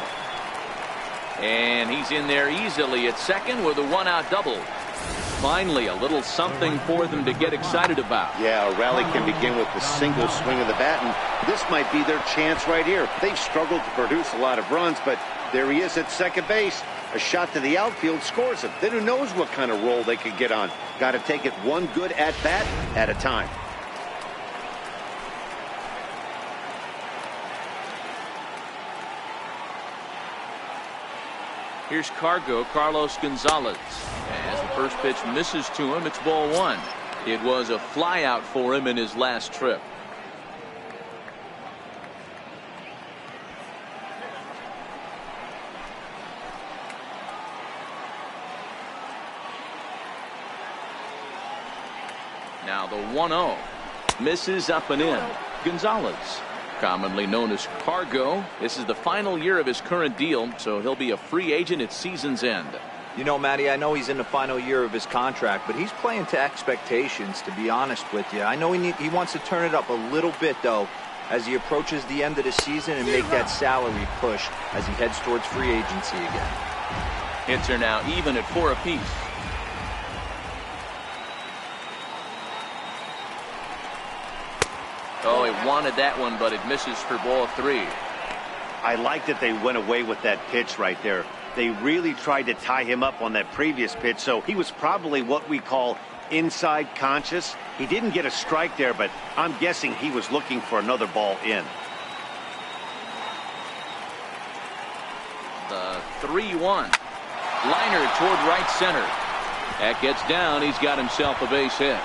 And he's in there easily at second with a 1-out double. Finally, a little something for them to get excited about. Yeah, a rally can begin with the single swing of the bat, and this might be their chance right here. They've struggled to produce a lot of runs, but there he is at second base. A shot to the outfield scores him. Then who knows what kind of roll they could get on. Got to take it one good at-bat at a time. Here's Carlos Gonzalez. As the first pitch misses to him, it's ball 1. It was a flyout for him in his last trip. Now the 1-0 misses up and in. Gonzalez, commonly known as Cargo, this is the final year of his current deal, so he'll be a free agent at season's end. You know, Matty, I know he's in the final year of his contract, but he's playing to expectations, to be honest with you. I know he wants to turn it up a little bit, though, as he approaches the end of the season and make that salary push as he heads towards free agency again. Hits are now even at 4 apiece. Oh, he wanted that one, but it misses for ball 3. I like that they went away with that pitch right there. They really tried to tie him up on that previous pitch, so he was probably what we call inside conscious. He didn't get a strike there, but I'm guessing he was looking for another ball in. The 3-1. Liner toward right center. That gets down. He's got himself a base hit.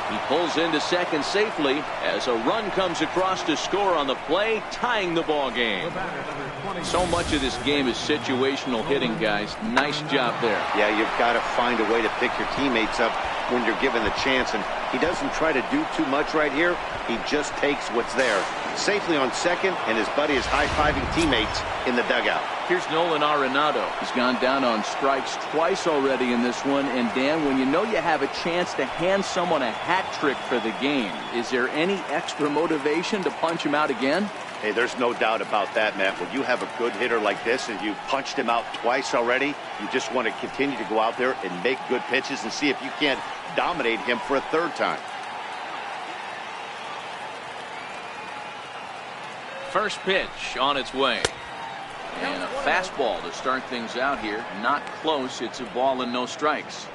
He pulls into second safely as a run comes across to score on the play, tying the ball game. So much of this game is situational hitting, guys. Nice job there. Yeah, you've got to find a way to pick your teammates up when you're given the chance, and he doesn't try to do too much right here. He just takes what's there. Safely on second, and his buddy is high-fiving teammates in the dugout. Here's Nolan Arenado. He's gone down on strikes twice already in this one. And Dan, when you know you have a chance to hand someone a hat trick for the game, is there any extra motivation to punch him out again? Hey, there's no doubt about that, Matt. When you have a good hitter like this and you punched him out twice already, you just want to continue to go out there and make good pitches and see if you can't dominate him for a third time. First pitch on its way. And a fastball to start things out here. Not close. It's a ball and no strikes.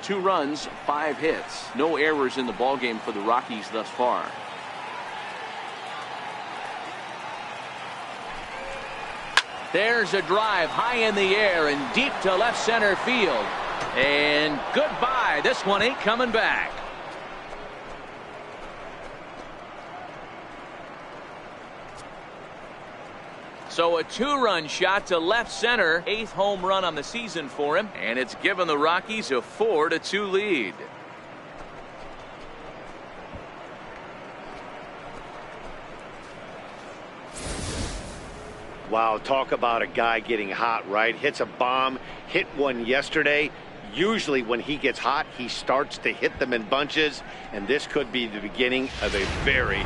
2 runs, 5 hits. No errors in the ballgame for the Rockies thus far. There's a drive high in the air and deep to left center field. And goodbye. This one ain't coming back. So a 2-run shot to left center. 8th home run on the season for him. And it's given the Rockies a 4-2 lead. Wow, talk about a guy getting hot, right? Hits a bomb, hit one yesterday. Usually when he gets hot, he starts to hit them in bunches. And this could be the beginning of a very,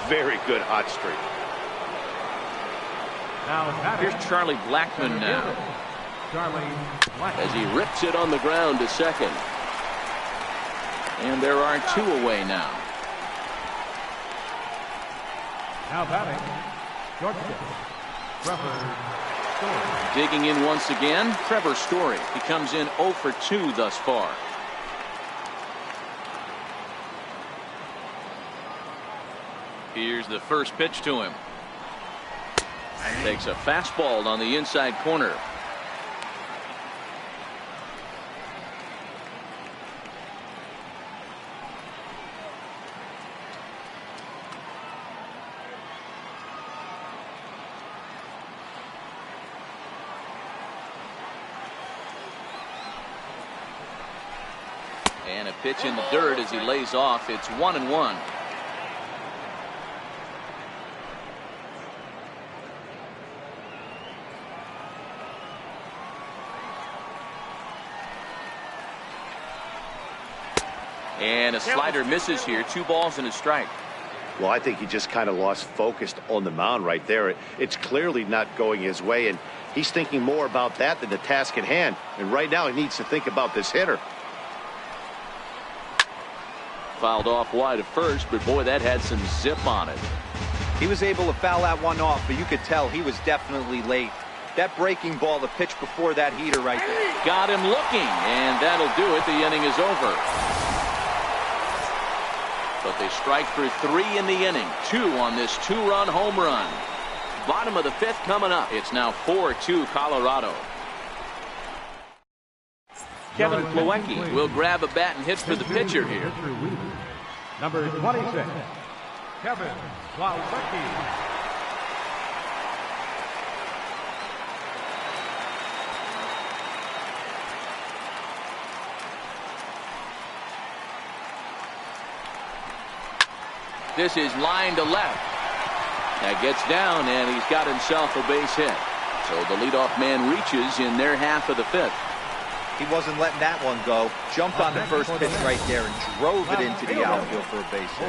very good hot streak. Here's Charlie Blackmon now. as he rips it on the ground to second. And there are two away now. Now batting, shortstop, Trevor Story. Digging in once again, Trevor Story. He comes in 0 for 2 thus far. Here's the first pitch to him. Takes a fastball on the inside corner. And a pitch in the dirt as he lays off. It's 1-1. And a slider misses here. 2 balls and a strike. Well, I think he just kind of lost focus on the mound right there. It's clearly not going his way, and he's thinking more about that than the task at hand. And right now he needs to think about this hitter. Fouled off wide at first, but boy, that had some zip on it. He was able to foul that one off, but you could tell he was definitely late. That breaking ball, the pitch before that heater right there. Got him looking, and that'll do it. The inning is over. But they strike for 3 in the inning. 2 on this 2-run home run. Bottom of the 5th coming up. It's now 4-2 Colorado. Kevin Plawecki will grab a bat and hit for the pitcher here. Number 26, Kevin Plawecki. This is line to left. That gets down, and he's got himself a base hit. So the leadoff man reaches in their half of the 5th. He wasn't letting that one go. Jumped on the first pitch right there and drove it into the outfield for a base hit.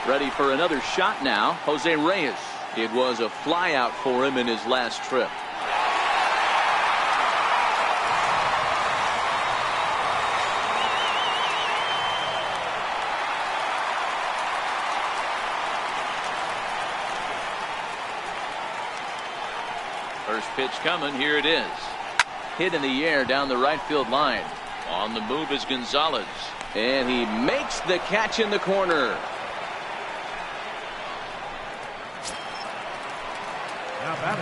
Ready for another shot now, Jose Reyes. It was a flyout for him in his last trip. First pitch coming. Here it is. Hit in the air down the right field line. On the move is Gonzalez. And he makes the catch in the corner.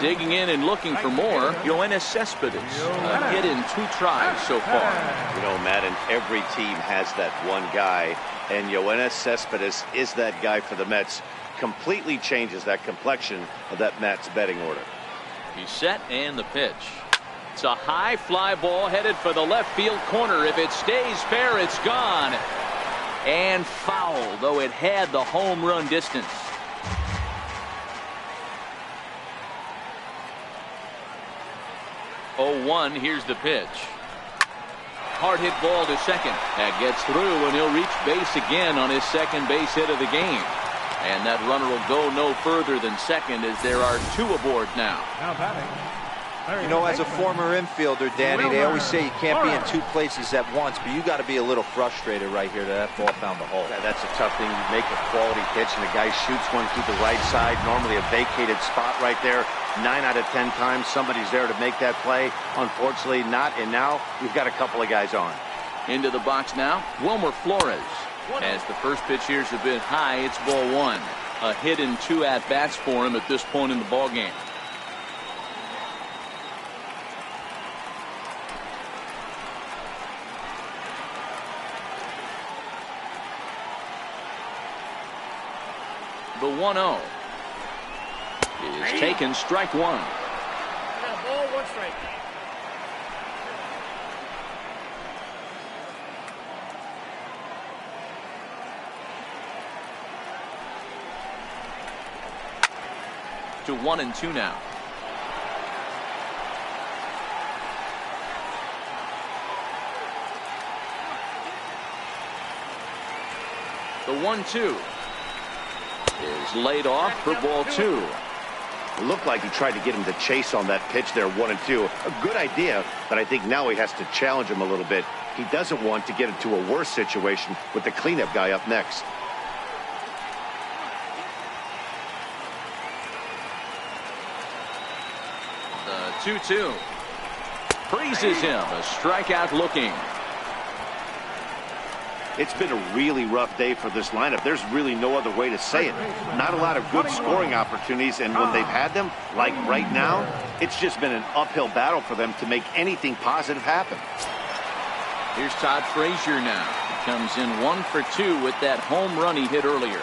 Digging in and looking for more, Yoenis Cespedes. A hit in 2 tries so far. You know, Matt, and every team has that one guy, and Yoenis Cespedes is that guy for the Mets. Completely changes that complexion of that Mets betting order. He's set, and the pitch. It's a high fly ball headed for the left field corner. If it stays fair, it's gone. And foul, though it had the home run distance. Oh, 1, here's the pitch. Hard hit ball to second. That gets through, and he'll reach base again on his second base hit of the game. And that runner will go no further than second as there are 2 aboard now. You know, as a former infielder, Danny, they always say you can't be in 2 places at once, but you got to be a little frustrated right here that ball found the hole. Yeah, that's a tough thing. You make a quality pitch, and the guy shoots one to the right side, normally a vacated spot right there. 9 out of 10 times somebody's there to make that play. Unfortunately not, and now we've got a couple of guys on. Into the box now, Wilmer Flores. As the first pitch here's a bit high, it's ball 1. A hit in 2 at-bats for him at this point in the ballgame. The 1-0 is taken, strike 1. Ball, 1 strike. To 1-2 now. The 1-2. is laid off for ball 2. It looked like he tried to get him to chase on that pitch there, 1-2. A good idea, but I think now he has to challenge him a little bit. He doesn't want to get into a worse situation with the cleanup guy up next. The 2-2. Freezes him. A strikeout looking. It's been a really rough day for this lineup. There's really no other way to say it. Not a lot of good scoring opportunities, and when they've had them, like right now, it's just been an uphill battle for them to make anything positive happen. Here's Todd Frazier now. He comes in 1 for 2 with that home run he hit earlier.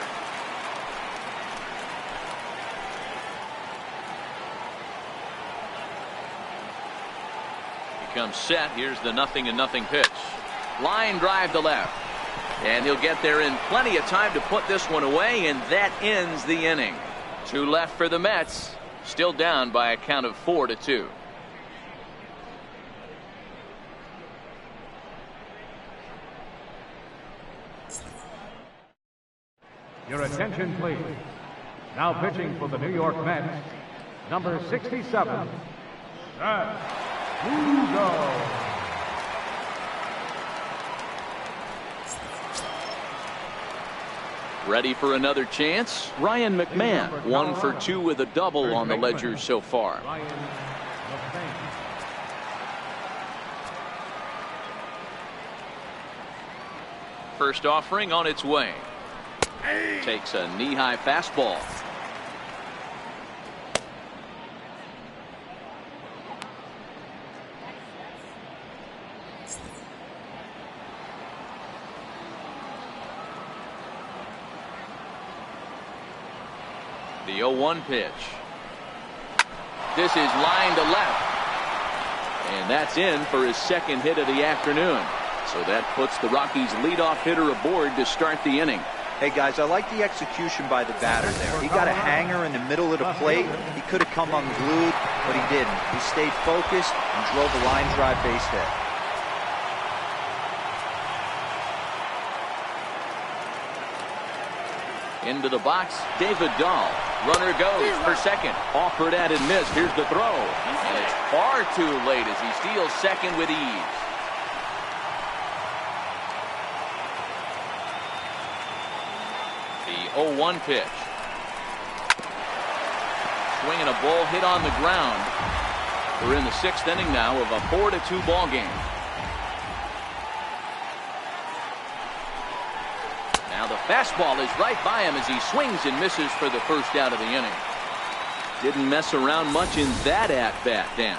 He comes set. Here's the 0-0 pitch. Line drive to left. And he'll get there in plenty of time to put this one away, and that ends the inning. 2 left for the Mets. Still down by a count of 4-2. Your attention, please. Now pitching for the New York Mets, number 67, Lugo. Ready for another chance? Ryan McMahon, 1 for 2 with a double on the ledger so far. First offering on its way. Takes a knee-high fastball. The 0-1 pitch. This is line to left. And that's in for his second hit of the afternoon. So that puts the Rockies leadoff hitter aboard to start the inning. Hey guys, I like the execution by the batter there. He got a hanger in the middle of the plate. He could have come unglued, but he didn't. He stayed focused and drove a line drive base hit. Into the box, David Dahl. Runner goes for second. Offered at and missed. Here's the throw. And it's far too late as he steals second with ease. The 0-1 pitch. Swinging a ball hit on the ground. We're in the 6th inning now of a 4-2 ball game. Now the fastball is right by him as he swings and misses for the first out of the inning. Didn't mess around much in that at-bat, Dan.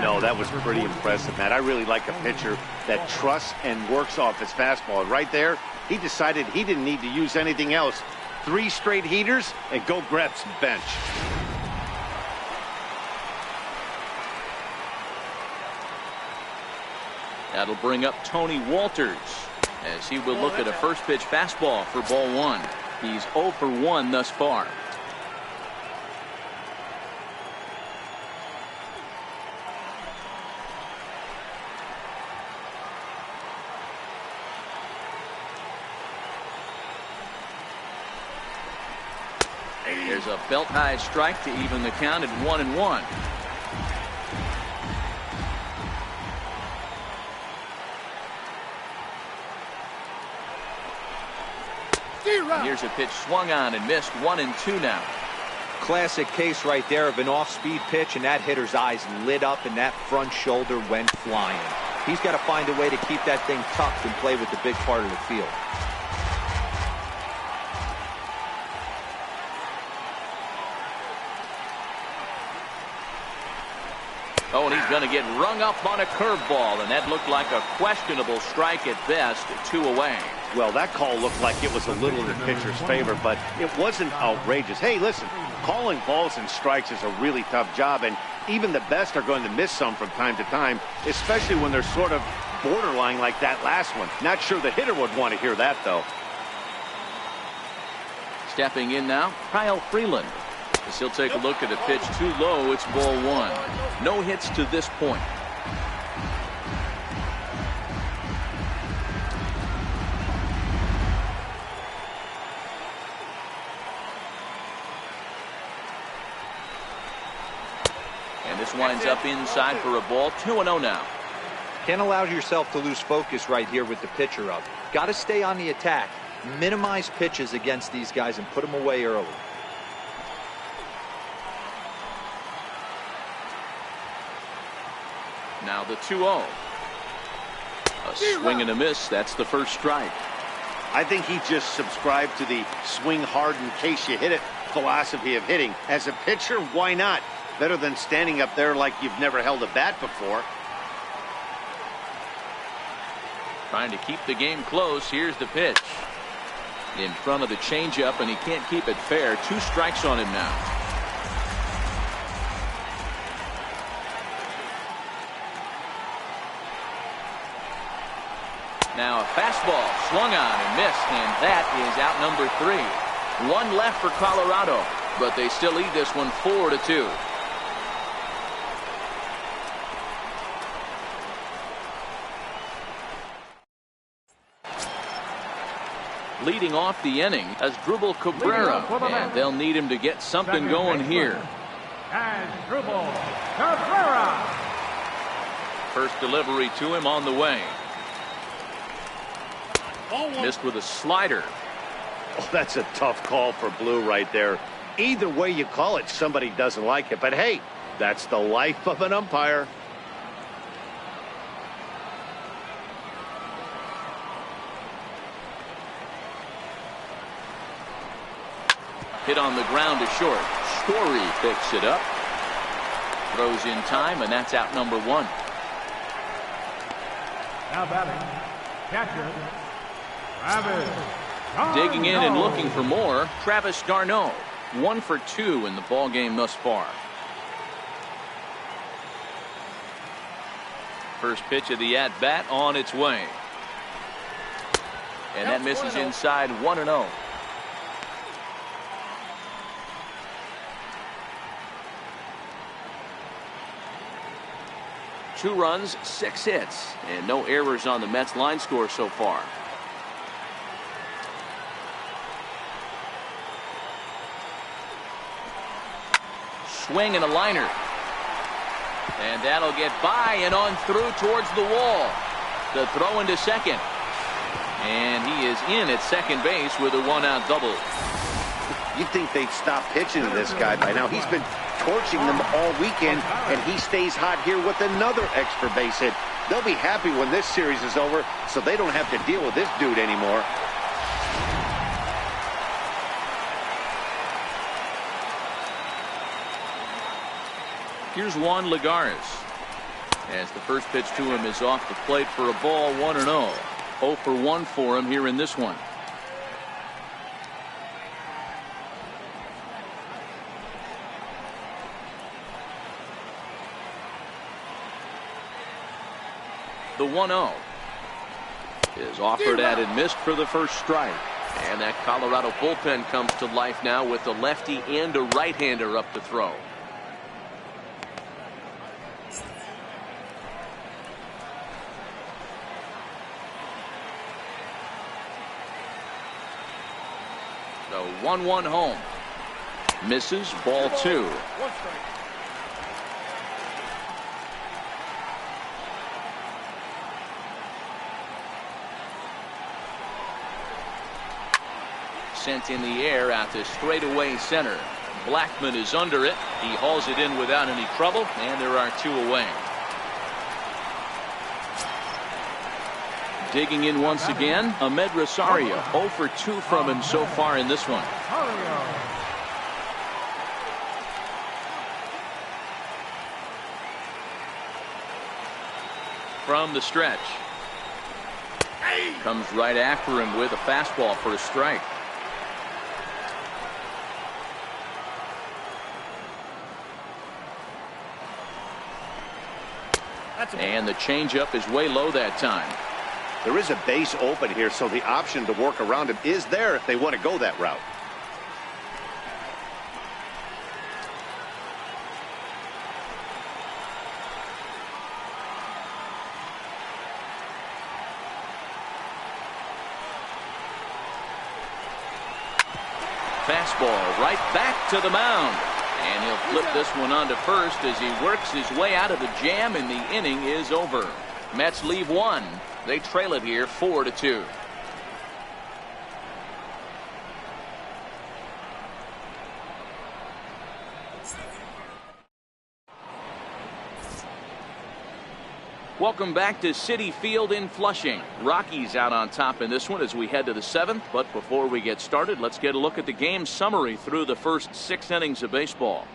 No, that was pretty impressive, Matt. I really like a pitcher that trusts and works off his fastball. And right there, he decided he didn't need to use anything else. 3 straight heaters and go grab some bench. That'll bring up Tony Walters as he will look at a first pitch fastball for ball 1. He's 0 for 1 thus far. There's a belt high strike to even the count at 1-1. Here's a pitch swung on and missed. 1-2 now. Classic case right there of an off-speed pitch, and that hitter's eyes lit up and that front shoulder went flying. He's got to find a way to keep that thing tucked and play with the big part of the field. Oh, and he's going to get rung up on a curveball, and that looked like a questionable strike at best. 2 away. Well, that call looked like it was a little in the pitcher's favor, but it wasn't outrageous. Hey, listen, calling balls and strikes is a really tough job, and even the best are going to miss some from time to time, especially when they're sort of borderline like that last one. Not sure the hitter would want to hear that, though. Stepping in now, Kyle Freeland. As he'll take a look at a pitch too low. It's ball 1. No hits to this point. And this winds up inside for a ball. 2-0 now. Can't allow yourself to lose focus right here with the pitcher up. Got to stay on the attack. Minimize pitches against these guys and put them away early. Now the 2-0. A swing and a miss. That's the first strike. I think he just subscribed to the swing hard in case you hit it philosophy of hitting. As a pitcher, why not? Better than standing up there like you've never held a bat before. Trying to keep the game close. Here's the pitch. In front of the changeup, and he can't keep it fair. 2 strikes on him now. Now a fastball swung on and missed, and that is out number 3. 1 left for Colorado, but they still lead this one 4-2. Leading off the inning as Drupal Cabrera, and they'll need him to get something going here. And Drupal Cabrera. First delivery to him on the way. Missed with a slider. Oh, that's a tough call for Blue right there. Either way you call it, somebody doesn't like it. But hey, that's the life of an umpire. Hit on the ground to short. Story picks it up. Throws in time, and that's out number 1. Now batting, catcher, Travis. Digging in and looking for more, Travis d'Arnaud. 1 for 2 in the ball game thus far. First pitch of the at-bat on its way. And that misses inside. 1-0. Two runs, 6 hits, and no errors on the Mets line score so far. Swing and a liner. And that'll get by and on through towards the wall. The throw into second. And he is in at second base with a 1-out double. You'd think they'd stop pitching to this guy by now. He's been torching them all weekend, and he stays hot here with another extra base hit. They'll be happy when this series is over, so they don't have to deal with this dude anymore. Here's Juan Lagares. As the first pitch to him is off the plate for a ball. 1-0. 0 for 1 for him here in this one. The 1-0 is offered at and missed for the first strike. And that Colorado bullpen comes to life now with a lefty and a right-hander up to throw. The 1-1 home. Misses. Ball 2. Sent in the air out to straightaway center. Blackman is under it. He hauls it in without any trouble, and there are 2 away. Digging in once again, Ahmed Rosario. 0 for 2 from him so far in this one. From the stretch. Comes right after him with a fastball for a strike. And the changeup is way low that time. There is a base open here, so the option to work around him is there if they want to go that route. Fastball right back to the mound. And he'll flip this one onto first as he works his way out of the jam, and the inning is over. Mets leave one. They trail it here 4-2. Welcome back to Citi Field in Flushing. Rockies out on top in this one as we head to the 7th. But before we get started, let's get a look at the game summary through the first 6 innings of baseball.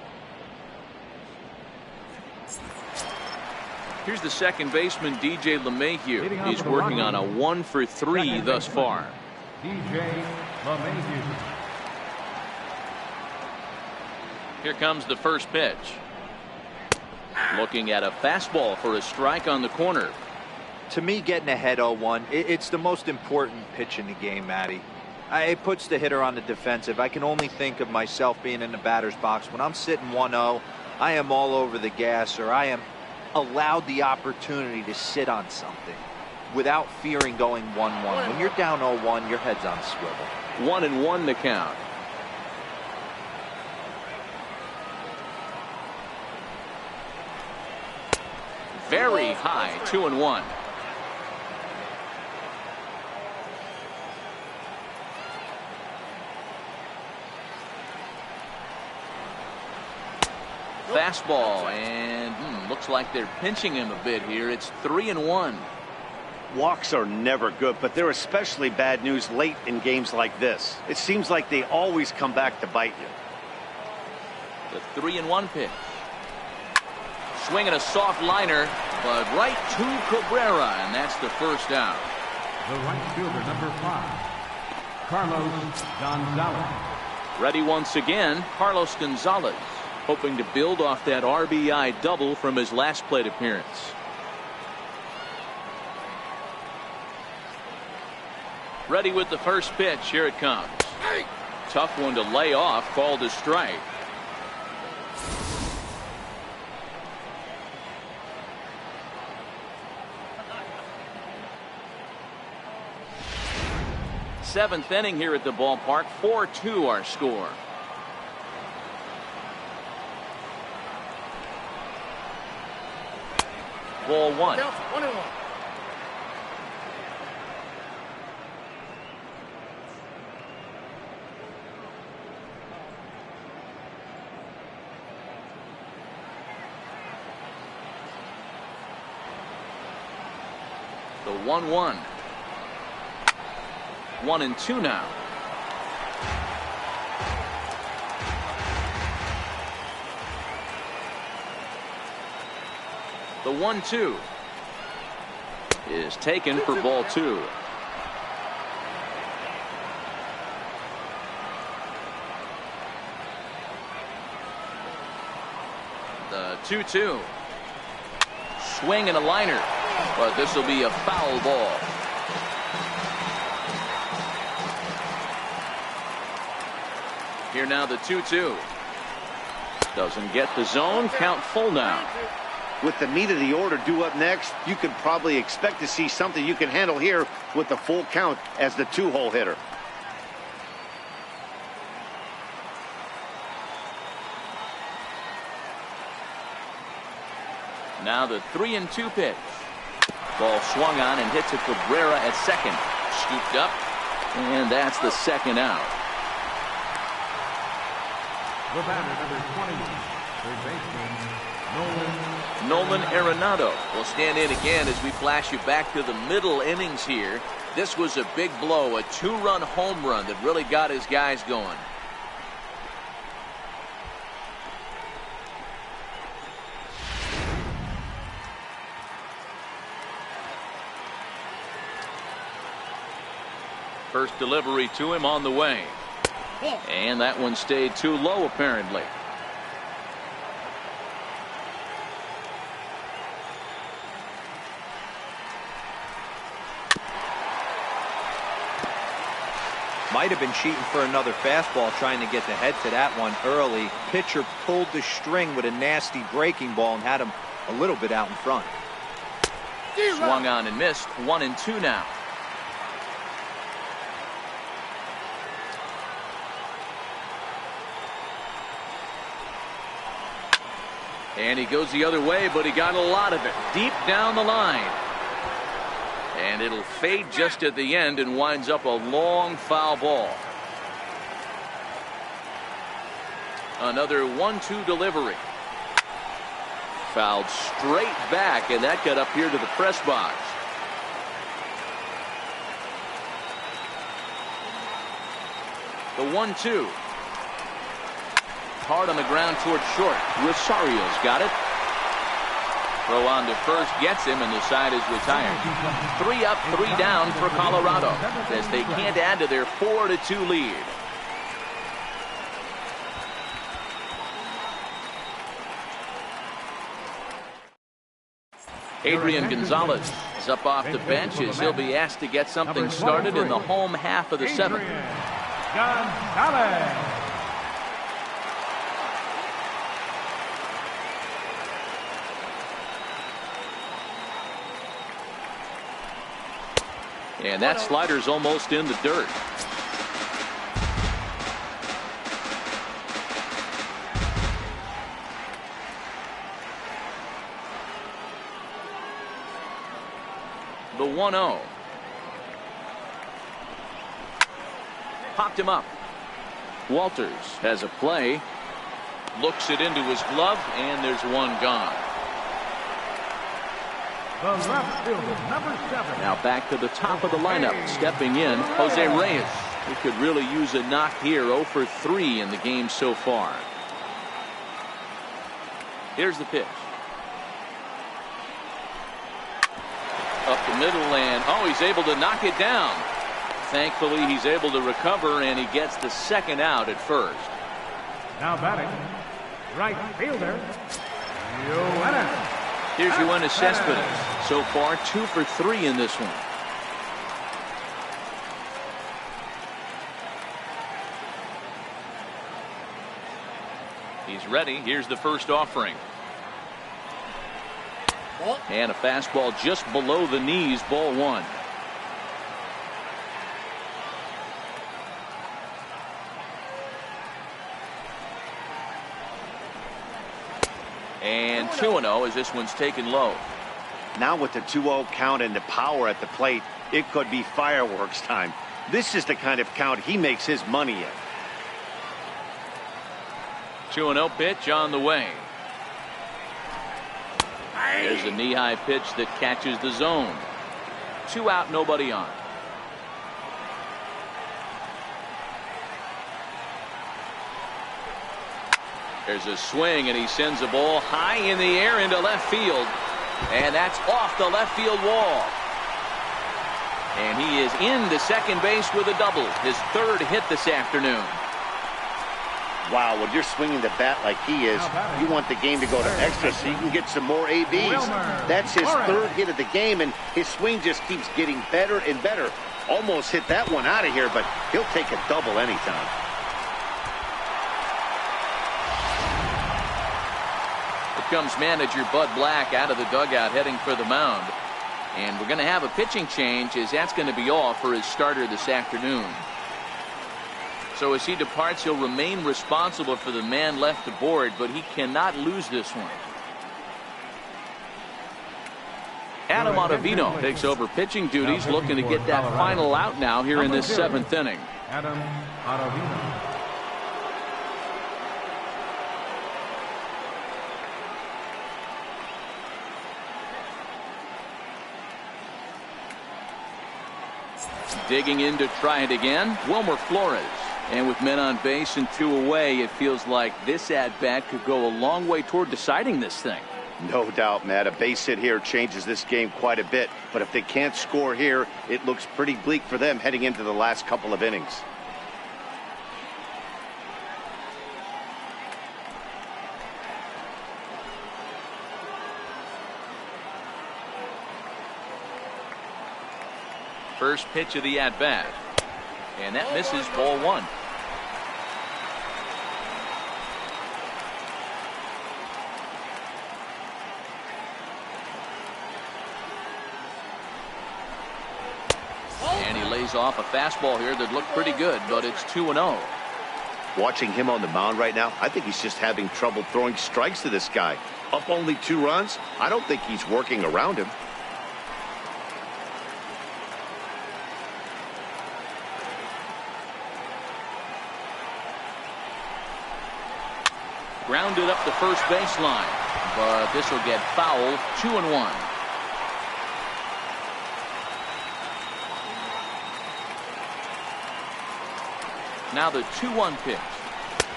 Here's the second baseman, DJ LeMahieu. He's working on a 1-for-3 thus far. DJ LeMahieu. Here comes the first pitch. Looking at a fastball for a strike on the corner. To me, getting ahead 0-1, it's the most important pitch in the game, Matty. It puts the hitter on the defensive. I can only think of myself being in the batter's box. When I'm sitting 1-0, I am all over the gas, or I am allowed the opportunity to sit on something without fearing going 1-1. When you're down 0-1, your head's on swivel. 1-1 the count. Very high, 2-1. Fastball, and looks like they're pinching him a bit here. It's 3-1. Walks are never good, but they're especially bad news late in games like this. It seems like they always come back to bite you. The 3-1 pitch. Swinging a soft liner, but right to Cabrera, and that's the first out. The right fielder, number 5, Carlos Gonzalez. Ready once again, Carlos Gonzalez, hoping to build off that RBI double from his last plate appearance. Ready with the first pitch. Here it comes. Tough one to lay off, called a strike. Seventh inning here at the ballpark. 4-2 our score. Ball 1. 1-1. The 1-1. 1-2 now. The 1-2 is taken for ball 2. The 2-2. Swing and a liner, but this will be a foul ball. Here now the 2-2. Doesn't get the zone. Count full now. With the meat of the order due up next, you could probably expect to see something you can handle here with the full count as the 2-hole hitter. Now the 3-2 pitch. Ball swung on and hit to Cabrera at second. Scooped up, and that's the second out. The batter, number 20, third baseman, Nolan Arenado will stand in again as we flash you back to the middle innings here. This was a big blow, a 2-run home run that really got his guys going. First delivery to him on the way. And that one stayed too low, apparently. Might have been cheating for another fastball, trying to get the head to that one early. Pitcher pulled the string with a nasty breaking ball and had him a little bit out in front. Swung on and missed. 1-2 now. And he goes the other way, but he got a lot of it deep down the line. And it'll fade just at the end and winds up a long foul ball. Another 1-2 delivery. Fouled straight back, and that got up here to the press box. The 1-2. Hard on the ground towards short. Rosario's got it. Throw on to first gets him, and the side is retired. 3 up, 3 down for Colorado as they can't add to their 4-2 lead. Adrian Gonzalez is up off the bench as he'll be asked to get something started in the home half of the 7th. Gonzalez. And that slider's almost in the dirt. The 1-0. Popped him up. Walters has a play. Looks it into his glove, and there's one gone. The left fielder, number 7. Now back to the top of the lineup. Stepping in, Jose Reyes. He could really use a knock here. 0 for 3 in the game so far. Here's the pitch. Up the middle, and he's able to knock it down. Thankfully, he's able to recover, and he gets the second out at first. Now batting, right fielder, Yoenis. Here's Yoenis Cespedes. So far, 2 for 3 in this one. He's ready. Here's the first offering. And a fastball just below the knees, ball 1. And 2-0 as this one's taken low. Now with the 2-0 count and the power at the plate, it could be fireworks time. This is the kind of count he makes his money in. 2-0 pitch on the way. There's a knee-high pitch that catches the zone. 2 out, nobody on. There's a swing, and he sends a ball high in the air into left field. And that's off the left field wall. And he is into second base with a double. His 3rd hit this afternoon. Wow, when you're swinging the bat like he is, you want the game to go to extra so you can get some more ABs. That's his 3rd hit of the game, and his swing just keeps getting better and better. Almost hit that one out of here, but he'll take a double anytime. Here comes manager Bud Black out of the dugout heading for the mound. And we're going to have a pitching change as that's going to be all for his starter this afternoon. So as he departs, he'll remain responsible for the man left aboard, but he cannot lose this one. Adam Ottavino takes over pitching duties, looking to get that final out now here in this 7th inning. Adam Ottavino. Digging in to try it again, Wilmer Flores. And with men on base and 2 away, it feels like this at-bat could go a long way toward deciding this thing. No doubt, Matt. A base hit here changes this game quite a bit. But if they can't score here, it looks pretty bleak for them heading into the last couple of innings. First pitch of the at-bat. And that misses, ball 1. And he lays off a fastball here that looked pretty good, but it's 2-0. Watching him on the mound right now, I think he's just having trouble throwing strikes to this guy. Up only 2 runs? I don't think he's working around him. Grounded up the first baseline, but this will get foul. 2-1. Now the 2-1 pitch.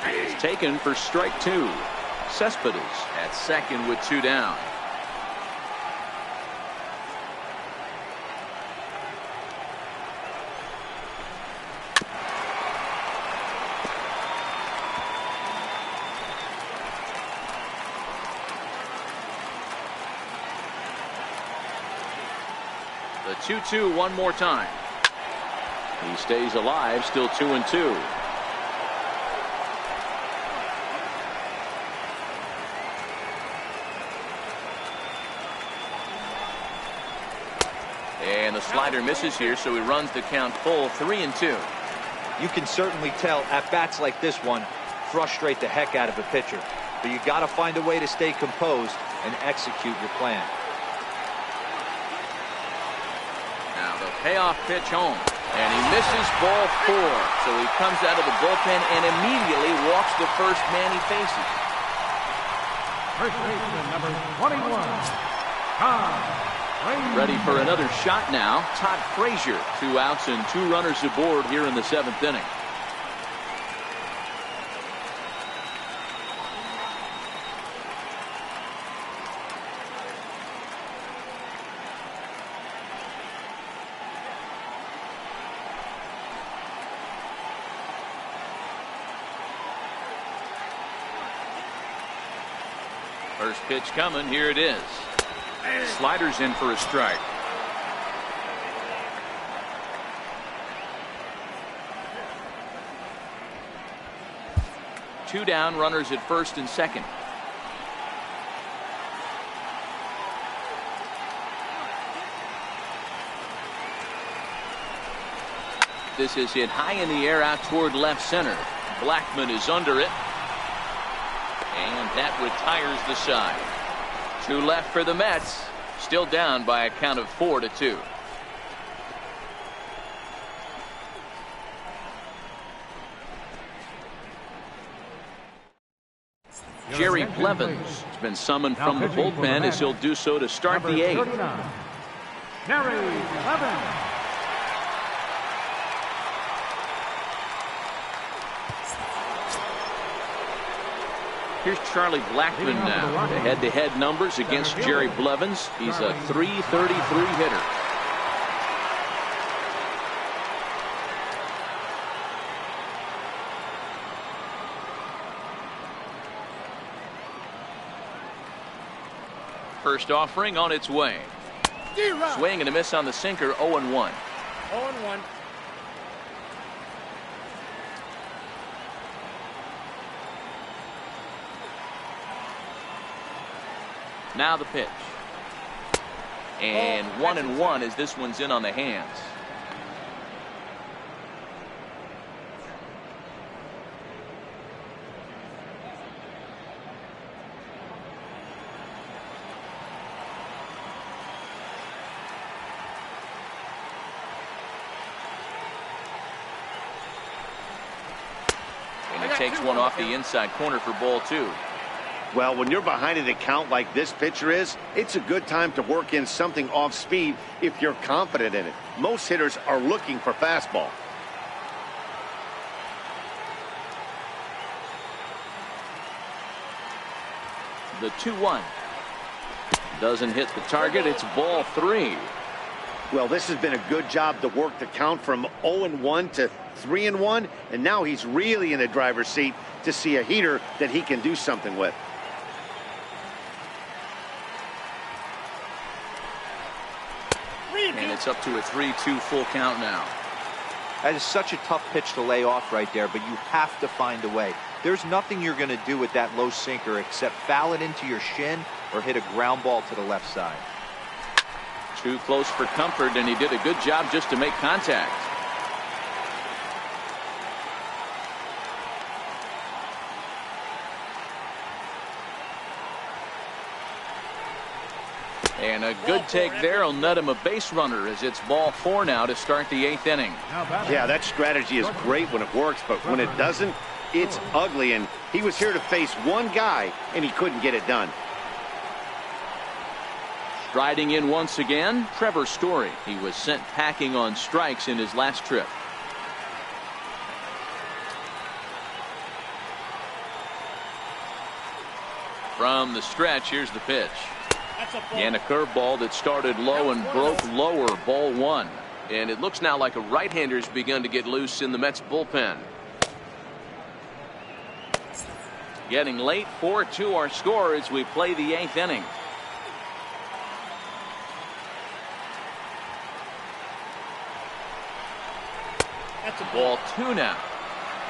It's taken for strike 2. Cespedes at second with 2 down. The 2-2 one more time. He stays alive, still 2-2. And the slider misses here, so he runs the count full. 3-2. You can certainly tell at bats like this one frustrate the heck out of a pitcher, but you got to find a way to stay composed and execute your plan. Now the payoff pitch home, and he misses ball 4. So he comes out of the bullpen and immediately walks the first man he faces. First baseman number 21, Todd. Ready for another shot now. Todd Frazier. 2 outs and 2 runners aboard here in the 7th inning. First pitch coming. Here it is. Sliders in for a strike. Two down, runners at first and second. This is hit high in the air out toward left center. Blackman is under it, and that retires the side. 2 left for the Mets. Still down by a count of 4-2. Jerry Blevins has been summoned from the bullpen as he'll do so to start the 8th. Jerry Blevins. Here's Charlie Blackman now. The head-to-head numbers against Jerry Blevins. He's a .333 hitter. First offering on its way. Swing and a miss on the sinker. 0-1. 0-1. Now the pitch. And 1-1 as this one's in on the hands. And he takes one off the inside corner for ball 2. Well, when you're behind an account like this pitcher is, it's a good time to work in something off speed if you're confident in it. Most hitters are looking for fastball. The 2-1 doesn't hit the target. It's ball 3. Well, this has been a good job to work the count from 0-1 to 3-1, and now he's really in the driver's seat to see a heater that he can do something with. And it's up to a 3-2 full count now. That is such a tough pitch to lay off right there, but you have to find a way. There's nothing you're going to do with that low sinker except foul it into your shin or hit a ground ball to the left side. Too close for comfort, and he did a good job just to make contact. And a good take there will net him a base runner as it's ball 4 now to start the 8th inning. Yeah, that strategy is great when it works, but when it doesn't, it's ugly. And he was here to face one guy, and he couldn't get it done. Striding in once again, Trevor Story. He was sent packing on strikes in his last trip. From the stretch, here's the pitch. And a curveball that started low and broke lower, ball 1. And it looks now like a right-hander's begun to get loose in the Mets bullpen. Getting late, 4-2 our score as we play the 8th inning. That's a ball 2 now.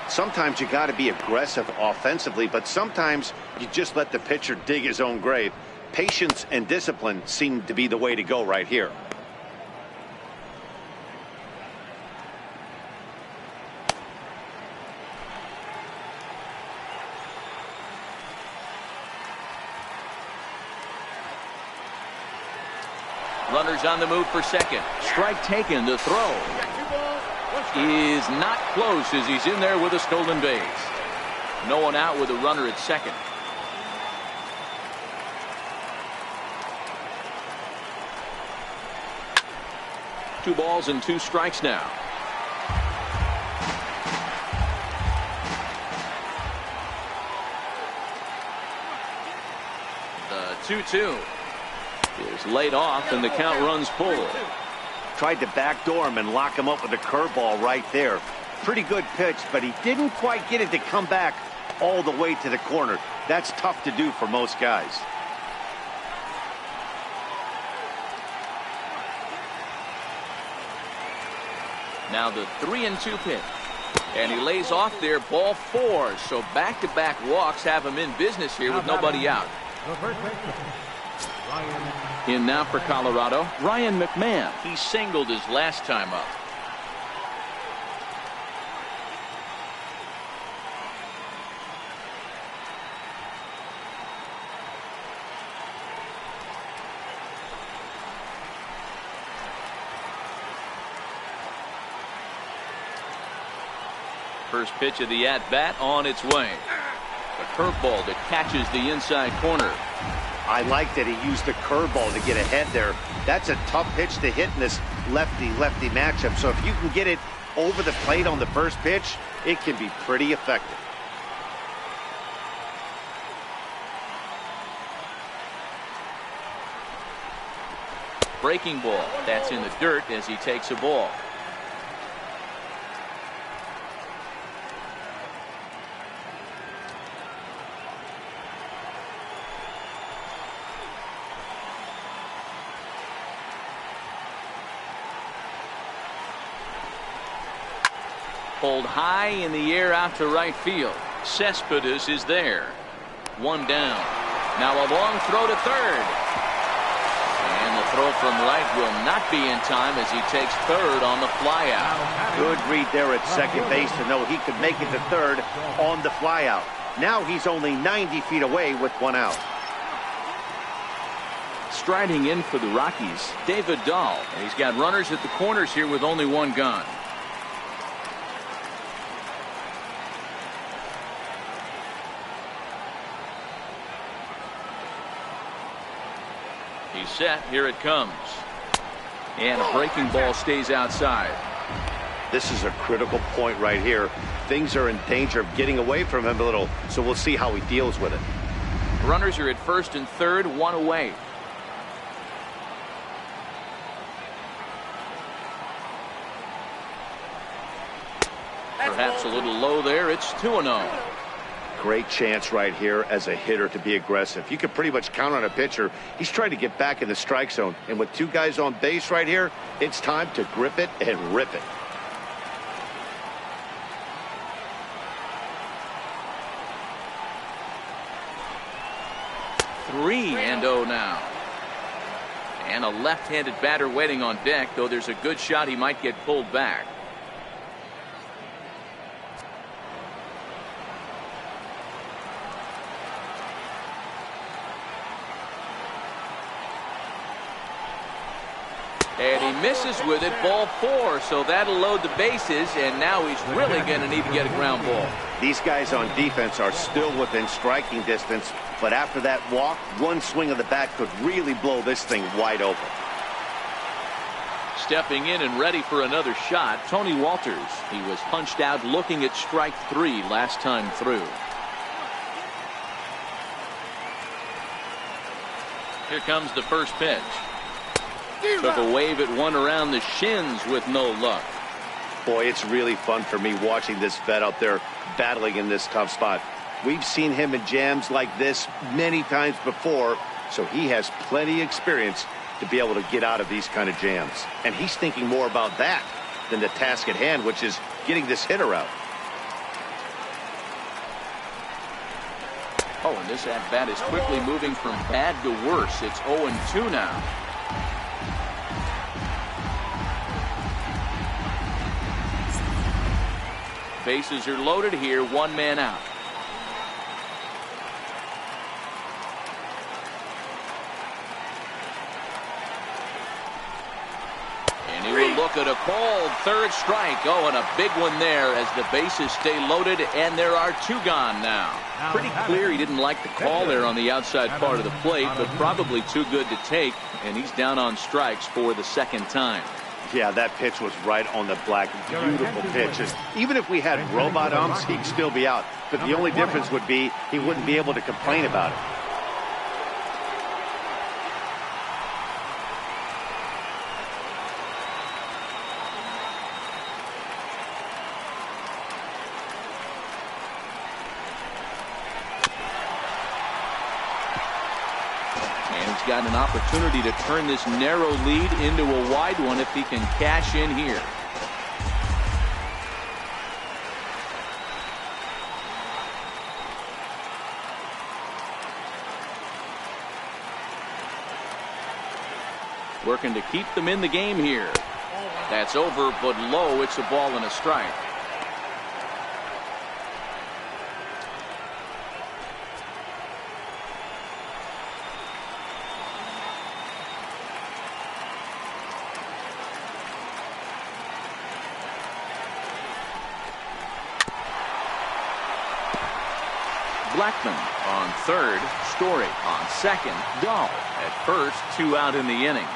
Sometimes you got to be aggressive offensively, but sometimes you just let the pitcher dig his own grave. Patience and discipline seem to be the way to go right here. Runners on the move for second. Strike taken. The throw is not close as he's in there with a stolen base. No one out with a runner at second. Two balls and 2 strikes now. The 2-2 is laid off and the count runs full. Tried to backdoor him and lock him up with a curveball right there. Pretty good pitch, but he didn't quite get it to come back all the way to the corner. That's tough to do for most guys. Now the 3-2 pitch. And he lays off there, ball 4. So back-to-back walks have him in business here with nobody out. In now for Colorado, Ryan McMahon. He singled his last time up. First pitch of the at-bat on its way. A curveball that catches the inside corner. I like that he used the curveball to get ahead there. That's a tough pitch to hit in this lefty-lefty matchup. So if you can get it over the plate on the first pitch, it can be pretty effective. Breaking ball. That's in the dirt as he takes a ball. Pulled high in the air out to right field. Cespedes is there. 1 down. Now a long throw to third. And the throw from right will not be in time as he takes third on the flyout. Good read there at second base to know he could make it to third on the flyout. Now he's only 90 feet away with 1 out. Striding in for the Rockies, David Dahl. And he's got runners at the corners here with only 1 gun. He's set. Here it comes. And a breaking ball stays outside. This is a critical point right here. Things are in danger of getting away from him a little, so we'll see how he deals with it. Runners are at first and third, 1 away. Perhaps a little low there. It's 2-0. Great chance right here as a hitter to be aggressive. You can pretty much count on a pitcher. He's trying to get back in the strike zone. And with 2 guys on base right here, it's time to grip it and rip it. Three and 0 now. And a left-handed batter waiting on deck, though there's a good shot he might get pulled back. And he misses with it, ball 4, so that'll load the bases, and now he's really going to need to get a ground ball. These guys on defense are still within striking distance, but after that walk, one swing of the bat could really blow this thing wide open. Stepping in and ready for another shot, Tony Walters. He was punched out looking at strike 3 last time through. Here comes the first pitch. Took a wave at one around the shins with no luck. Boy, it's really fun for me watching this vet out there battling in this tough spot. We've seen him in jams like this many times before, so he has plenty of experience to be able to get out of these kind of jams. And he's thinking more about that than the task at hand, which is getting this hitter out. Oh, and this at-bat is quickly moving from bad to worse. It's 0-2 now. Bases are loaded here, one man out. And he will look at a called third strike. Oh, and a big one there as the bases stay loaded, and there are 2 gone now. Pretty clear he didn't like the call there on the outside part of the plate, but probably too good to take, and he's down on strikes for the second time. Yeah, that pitch was right on the black. Beautiful pitch. Even if we had robot umps, he'd still be out. But the only difference would be he wouldn't be able to complain about it. He's got an opportunity to turn this narrow lead into a wide one if he can cash in here. Working to keep them in the game here. That's over, but low. It's a ball and a strike. Blackman on third, Story on second, Dahl at first, 2 out in the inning.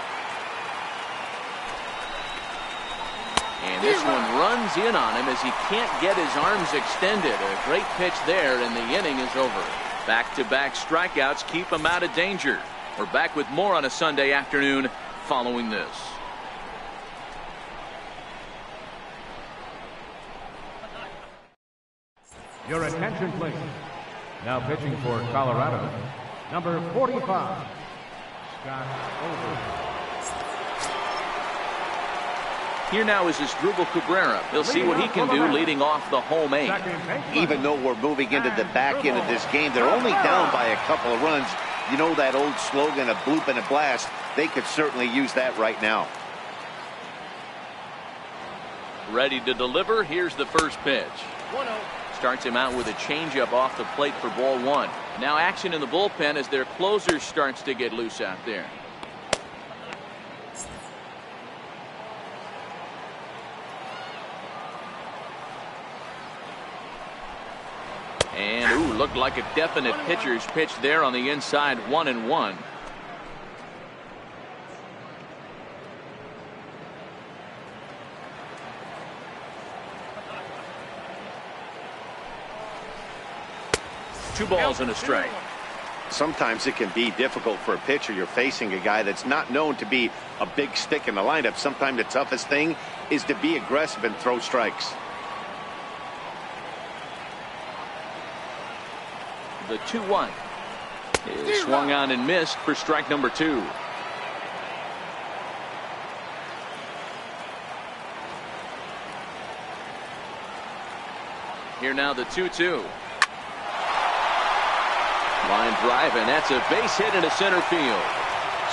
And this one runs in on him as he can't get his arms extended. A great pitch there, and the inning is over. Back-to-back strikeouts keep him out of danger. We're back with more on a Sunday afternoon following this. Your attention, please. Now pitching for Colorado, number 45, Scott Over. Here now is Asdrubal Cabrera. He'll see what he can do leading off the home 8. Even though we're moving into the back end of this game, they're only down by a couple of runs. You know that old slogan, a bloop and a blast. They could certainly use that right now. Ready to deliver. Here's the first pitch. 1-0. Starts him out with a changeup off the plate for ball 1. Now action in the bullpen as their closer starts to get loose out there. And ooh, looked like a definite pitcher's pitch there on the inside. 1-1. Two balls and a strike. Sometimes it can be difficult for a pitcher. You're facing a guy that's not known to be a big stick in the lineup. Sometimes the toughest thing is to be aggressive and throw strikes. The 2-1 is swung on and missed for strike number 2. Here now the 2-2. Line drive, and that's a base hit into center field.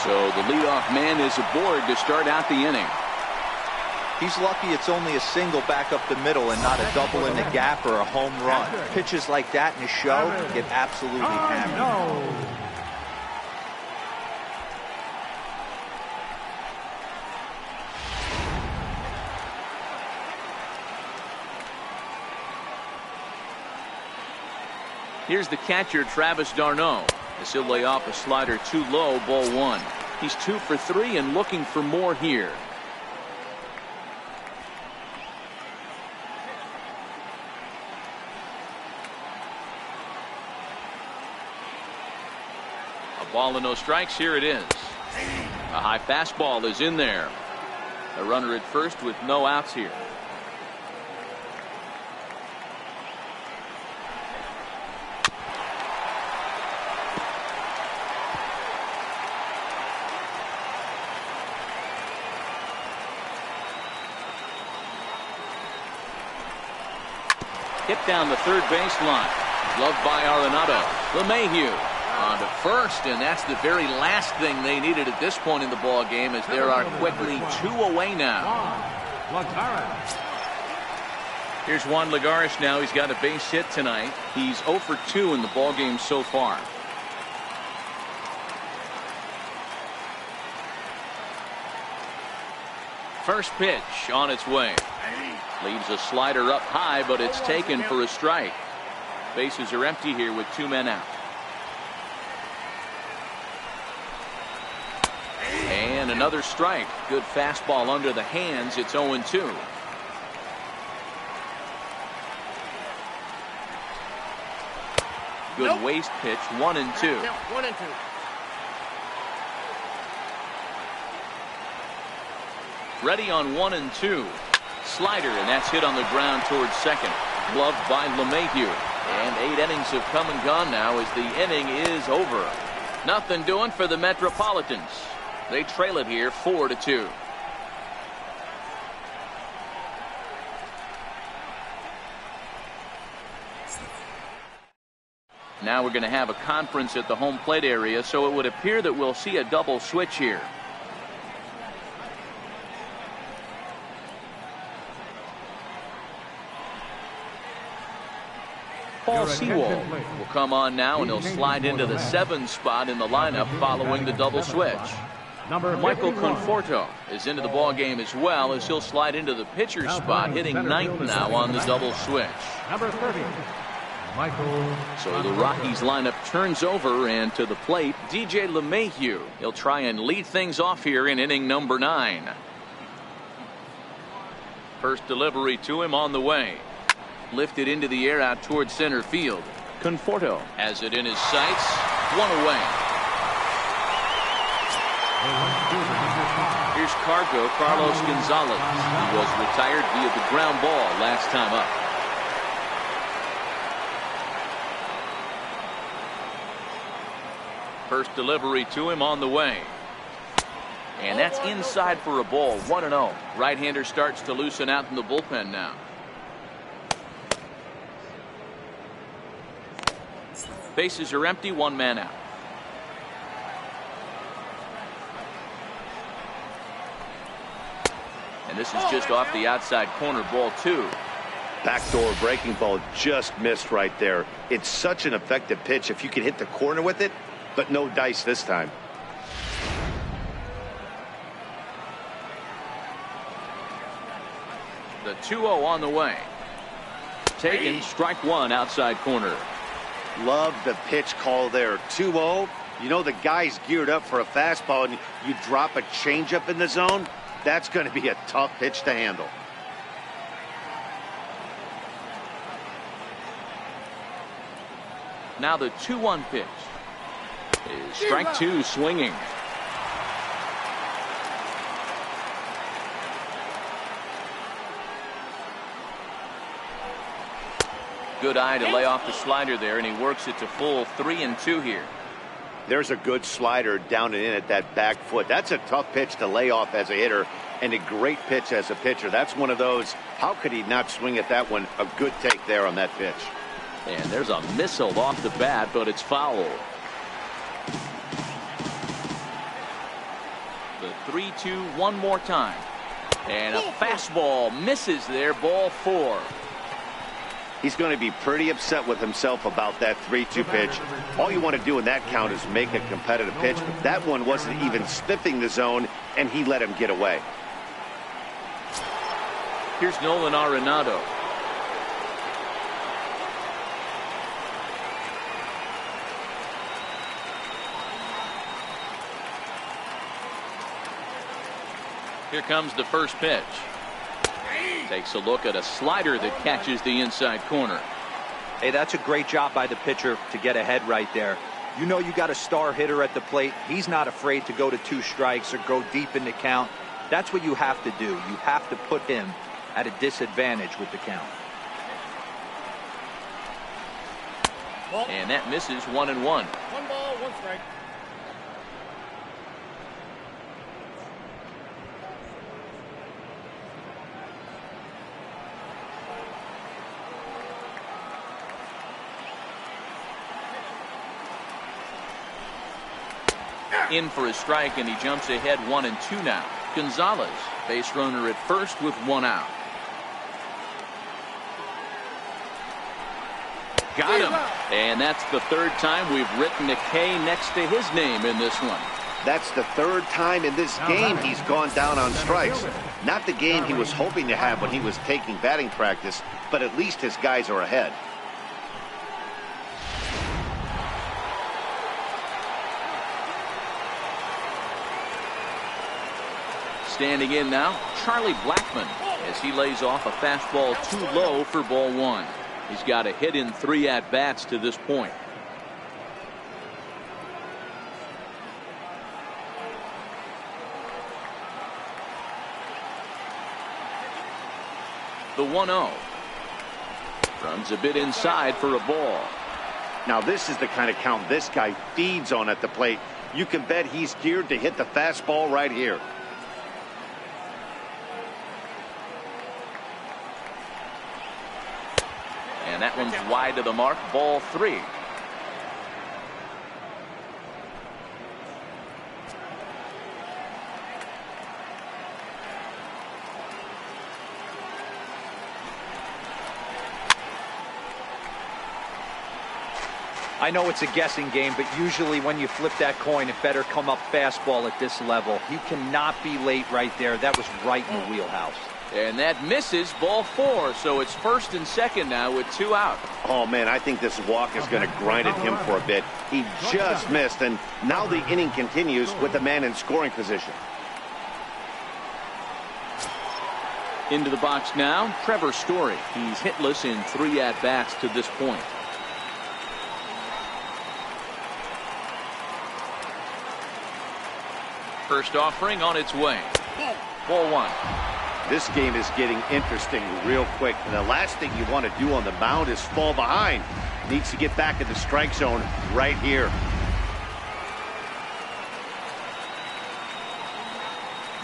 So the leadoff man is aboard to start out the inning. He's lucky it's only a single back up the middle and not a double in the gap or a home run. Pitches like that in a show get absolutely hammered. Here's the catcher, Travis d'Arnaud, as he'll lay off a slider too low, ball 1. He's 2 for 3 and looking for more here. A ball and no strikes. Here it is. A high fastball is in there. A runner at first with no outs here. Hit down the third baseline. Gloved by Arenado. LeMahieu on to first, and that's the very last thing they needed at this point in the ball game, as there are quickly 2 away now. Here's Juan Lagares now. He's got a base hit tonight. He's 0 for 2 in the ball game so far. First pitch on its way. Leaves a slider up high, but it's taken for a strike. Bases are empty here with 2 men out. And another strike. Good fastball under the hands. It's 0-2. Good waist pitch. 1-2. 1-2. Ready on 1-2. Slider, and that's hit on the ground towards second. Gloved by LeMahieu. And 8 innings have come and gone now as the inning is over. Nothing doing for the Metropolitans. They trail it here 4-2. Now we're going to have a conference at the home plate area, so it would appear that we'll see a double switch here. Paul Sewell will come on now, and he'll slide into the 7 spot in the lineup following the double switch. Michael Conforto is into the ball game as well, as he'll slide into the pitcher spot, hitting 9th now on the double switch. Number 30, Michael. So the Rockies lineup turns over, and to the plate, DJ LeMahieu. He'll try and lead things off here in inning number 9. First delivery to him on the way. Lifted into the air out towards center field. Conforto has it in his sights. 1 away. Here's Cargo Carlos Gonzalez. He was retired via the ground ball last time up. First delivery to him on the way. And that's inside for a ball. 1-0. Right-hander starts to loosen out in the bullpen now. Bases are empty, 1 man out. And this is just off the outside corner, ball 2. Backdoor breaking ball just missed right there. It's such an effective pitch if you can hit the corner with it, but no dice this time. The 2-0 on the way. Taken, strike 1 outside corner. Love the pitch call there. 2-0. You know the guy's geared up for a fastball, and you drop a changeup in the zone. That's going to be a tough pitch to handle. Now the 2-1 pitch. Is strike 2 swinging. Good eye to lay off the slider there, and he works it to full 3-2 here. There's a good slider down and in at that back foot. That's a tough pitch to lay off as a hitter, and a great pitch as a pitcher. That's one of those, how could he not swing at that one? A good take there on that pitch. And there's a missile off the bat, but it's foul. The 3-2 one more time. And a fastball misses there, ball 4. He's going to be pretty upset with himself about that 3-2 pitch. All you want to do in that count is make a competitive pitch, but that one wasn't even sniffing the zone, and he let him get away. Here's Nolan Arenado. Here comes the first pitch. Takes a look at a slider that catches the inside corner. Hey, that's a great job by the pitcher to get ahead right there. You know you got a star hitter at the plate. He's not afraid to go to 2 strikes or go deep in the count. That's what you have to do. You have to put him at a disadvantage with the count. And that misses 1-1. 1 ball, 1 strike. In for a strike, and he jumps ahead 1-2 now. Gonzalez, base runner at first with 1 out. Got him. And that's the 3rd time we've written a K next to his name in this one. That's the 3rd time in this game he's gone down on strikes. Not the game he was hoping to have when he was taking batting practice, but at least his guys are ahead. Standing in now, Charlie Blackmon, as he lays off a fastball too low for ball 1. He's got a hit in 3 at-bats to this point. The 1-0. Runs a bit inside for a ball. Now this is the kind of count this guy feeds on at the plate. You can bet he's geared to hit the fastball right here. And that one's wide to the mark, ball 3. I know it's a guessing game, but usually when you flip that coin, it better come up fastball at this level. You cannot be late right there. That was right in the wheelhouse. And that misses, ball 4. So it's 1st and 2nd now with 2 out. Oh, man, I think this walk is going to grind at him for a bit. He just missed, and now the inning continues with a man in scoring position. Into the box now, Trevor Story. He's hitless in 3 at-bats to this point. First offering on its way. Ball 1. This game is getting interesting real quick, and the last thing you want to do on the mound is fall behind. Needs to get back in the strike zone right here.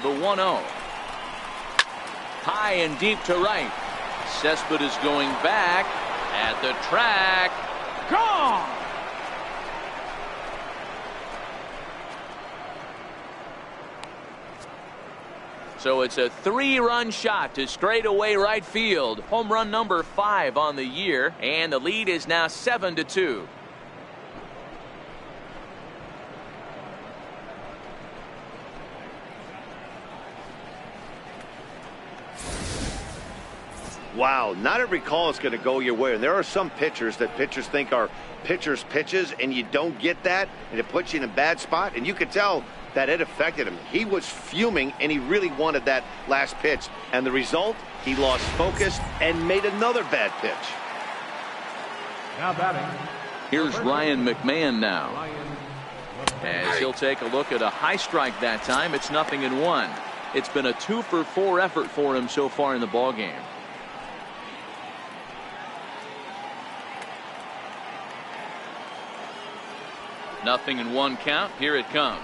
The 1-0. High and deep to right. Cespedes going back at the track. Gone! So it's a 3-run shot to straightaway right field. Home run number 5 on the year, and the lead is now 7-2. Wow, not every call is going to go your way. And there are some pitchers that pitchers think are pitchers' pitches, and you don't get that, and it puts you in a bad spot. And you could tell that it affected him. He was fuming, and he really wanted that last pitch. And the result, he lost focus and made another bad pitch. Now batting. Here's Ryan McMahon now. As he'll take a look at a high strike that time. It's 0-1. It's been a 2-for-4 effort for him so far in the ballgame. Nothing in 1 count. Here it comes.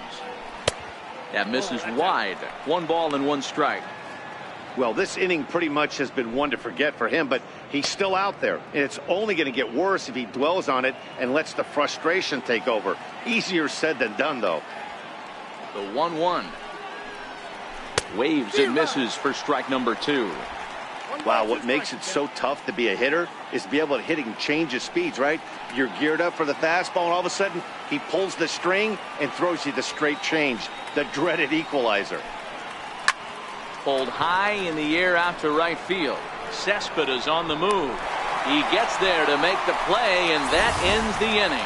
That misses wide. 1 ball and 1 strike. Well, this inning pretty much has been one to forget for him, but he's still out there. And it's only going to get worse if he dwells on it and lets the frustration take over. Easier said than done, though. The 1-1. Waves and misses for strike number 2. Wow, what makes it so tough to be a hitter is to be able to hit and change his speeds, right? You're geared up for the fastball, and all of a sudden, he pulls the string and throws you the straight change, the dreaded equalizer. Pulled high in the air out to right field. Cespedes on the move. He gets there to make the play, and that ends the inning.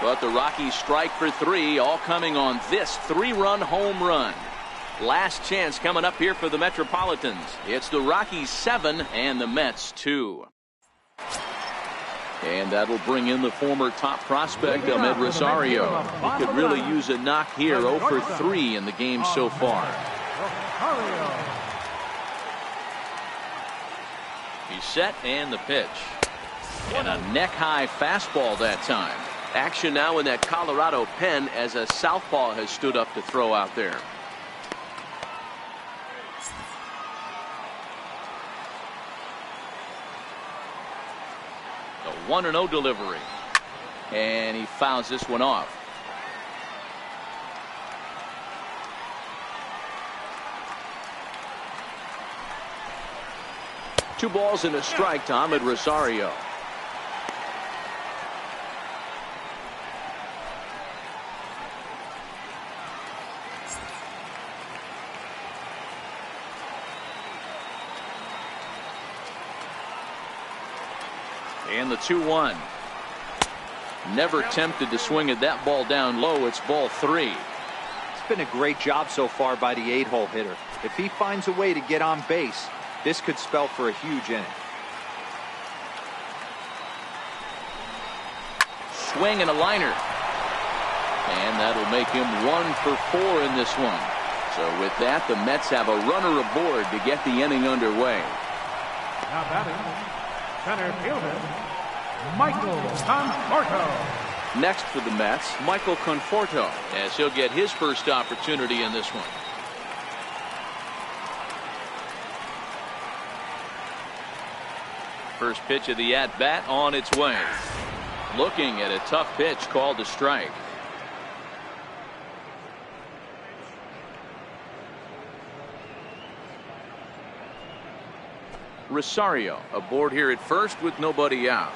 But the Rockies strike for 3, all coming on this 3-run home run. Last chance coming up here for the Metropolitans. It's the Rockies 7 and the Mets 2. And that'll bring in the former top prospect, Ahmed Rosario. He could really use a knock here. 0 for 3 in the game so far. He's set and the pitch. And a neck-high fastball that time. Action now in that Colorado pen as a southpaw has stood up to throw out there. A 1-0 delivery. And he fouls this one off. Two balls and a strike to Ahmed Rosario. And the 2-1. Never tempted to swing at that ball down low. It's ball 3. It's been a great job so far by the 8-hole hitter. If he finds a way to get on base, this could spell for a huge inning. Swing and a liner. And that'll make him 1 for 4 in this one. So with that, the Mets have a runner aboard to get the inning underway. Now batting, center fielder, Michael Conforto. Next for the Mets, Michael Conforto, as he'll get his first opportunity in this one. First pitch of the at-bat on its way. Looking at a tough pitch called a strike. Rosario aboard here at first with nobody out.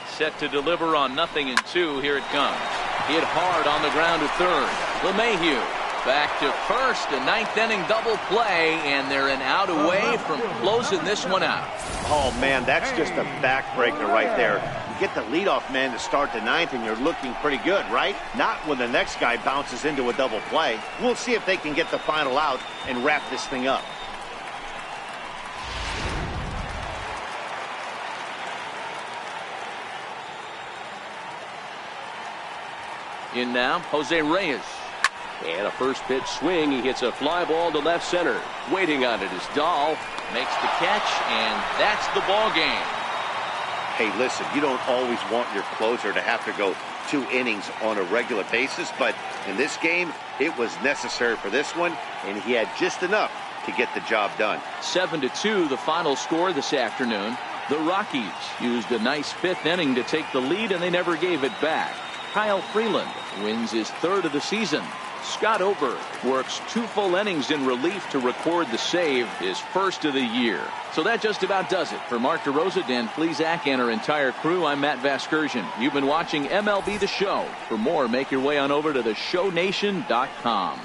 Set to deliver on 0-2. Here it comes. Hit hard on the ground to third. LeMahieu back to first. A 9th inning double play, and they're an out away from closing this one out. Oh man, that's just a backbreaker right there. You get the leadoff man to start the 9th, and you're looking pretty good, right? Not when the next guy bounces into a double play. We'll see if they can get the final out and wrap this thing up. In now, Jose Reyes. And a first pitch swing. He hits a fly ball to left center. Waiting on it is Dahl. Makes the catch, and that's the ball game. Hey, listen, you don't always want your closer to have to go 2 innings on a regular basis, but in this game, it was necessary for this one, and he had just enough to get the job done. 7-2, the final score this afternoon. The Rockies used a nice 5th inning to take the lead, and they never gave it back. Kyle Freeland wins his 3rd of the season. Scott Oberg works 2 full innings in relief to record the save, his 1st of the year. So that just about does it. For Mark DeRosa, Dan Plesac, and our entire crew, I'm Matt Vasgersian. You've been watching MLB The Show. For more, make your way on over to theshownation.com.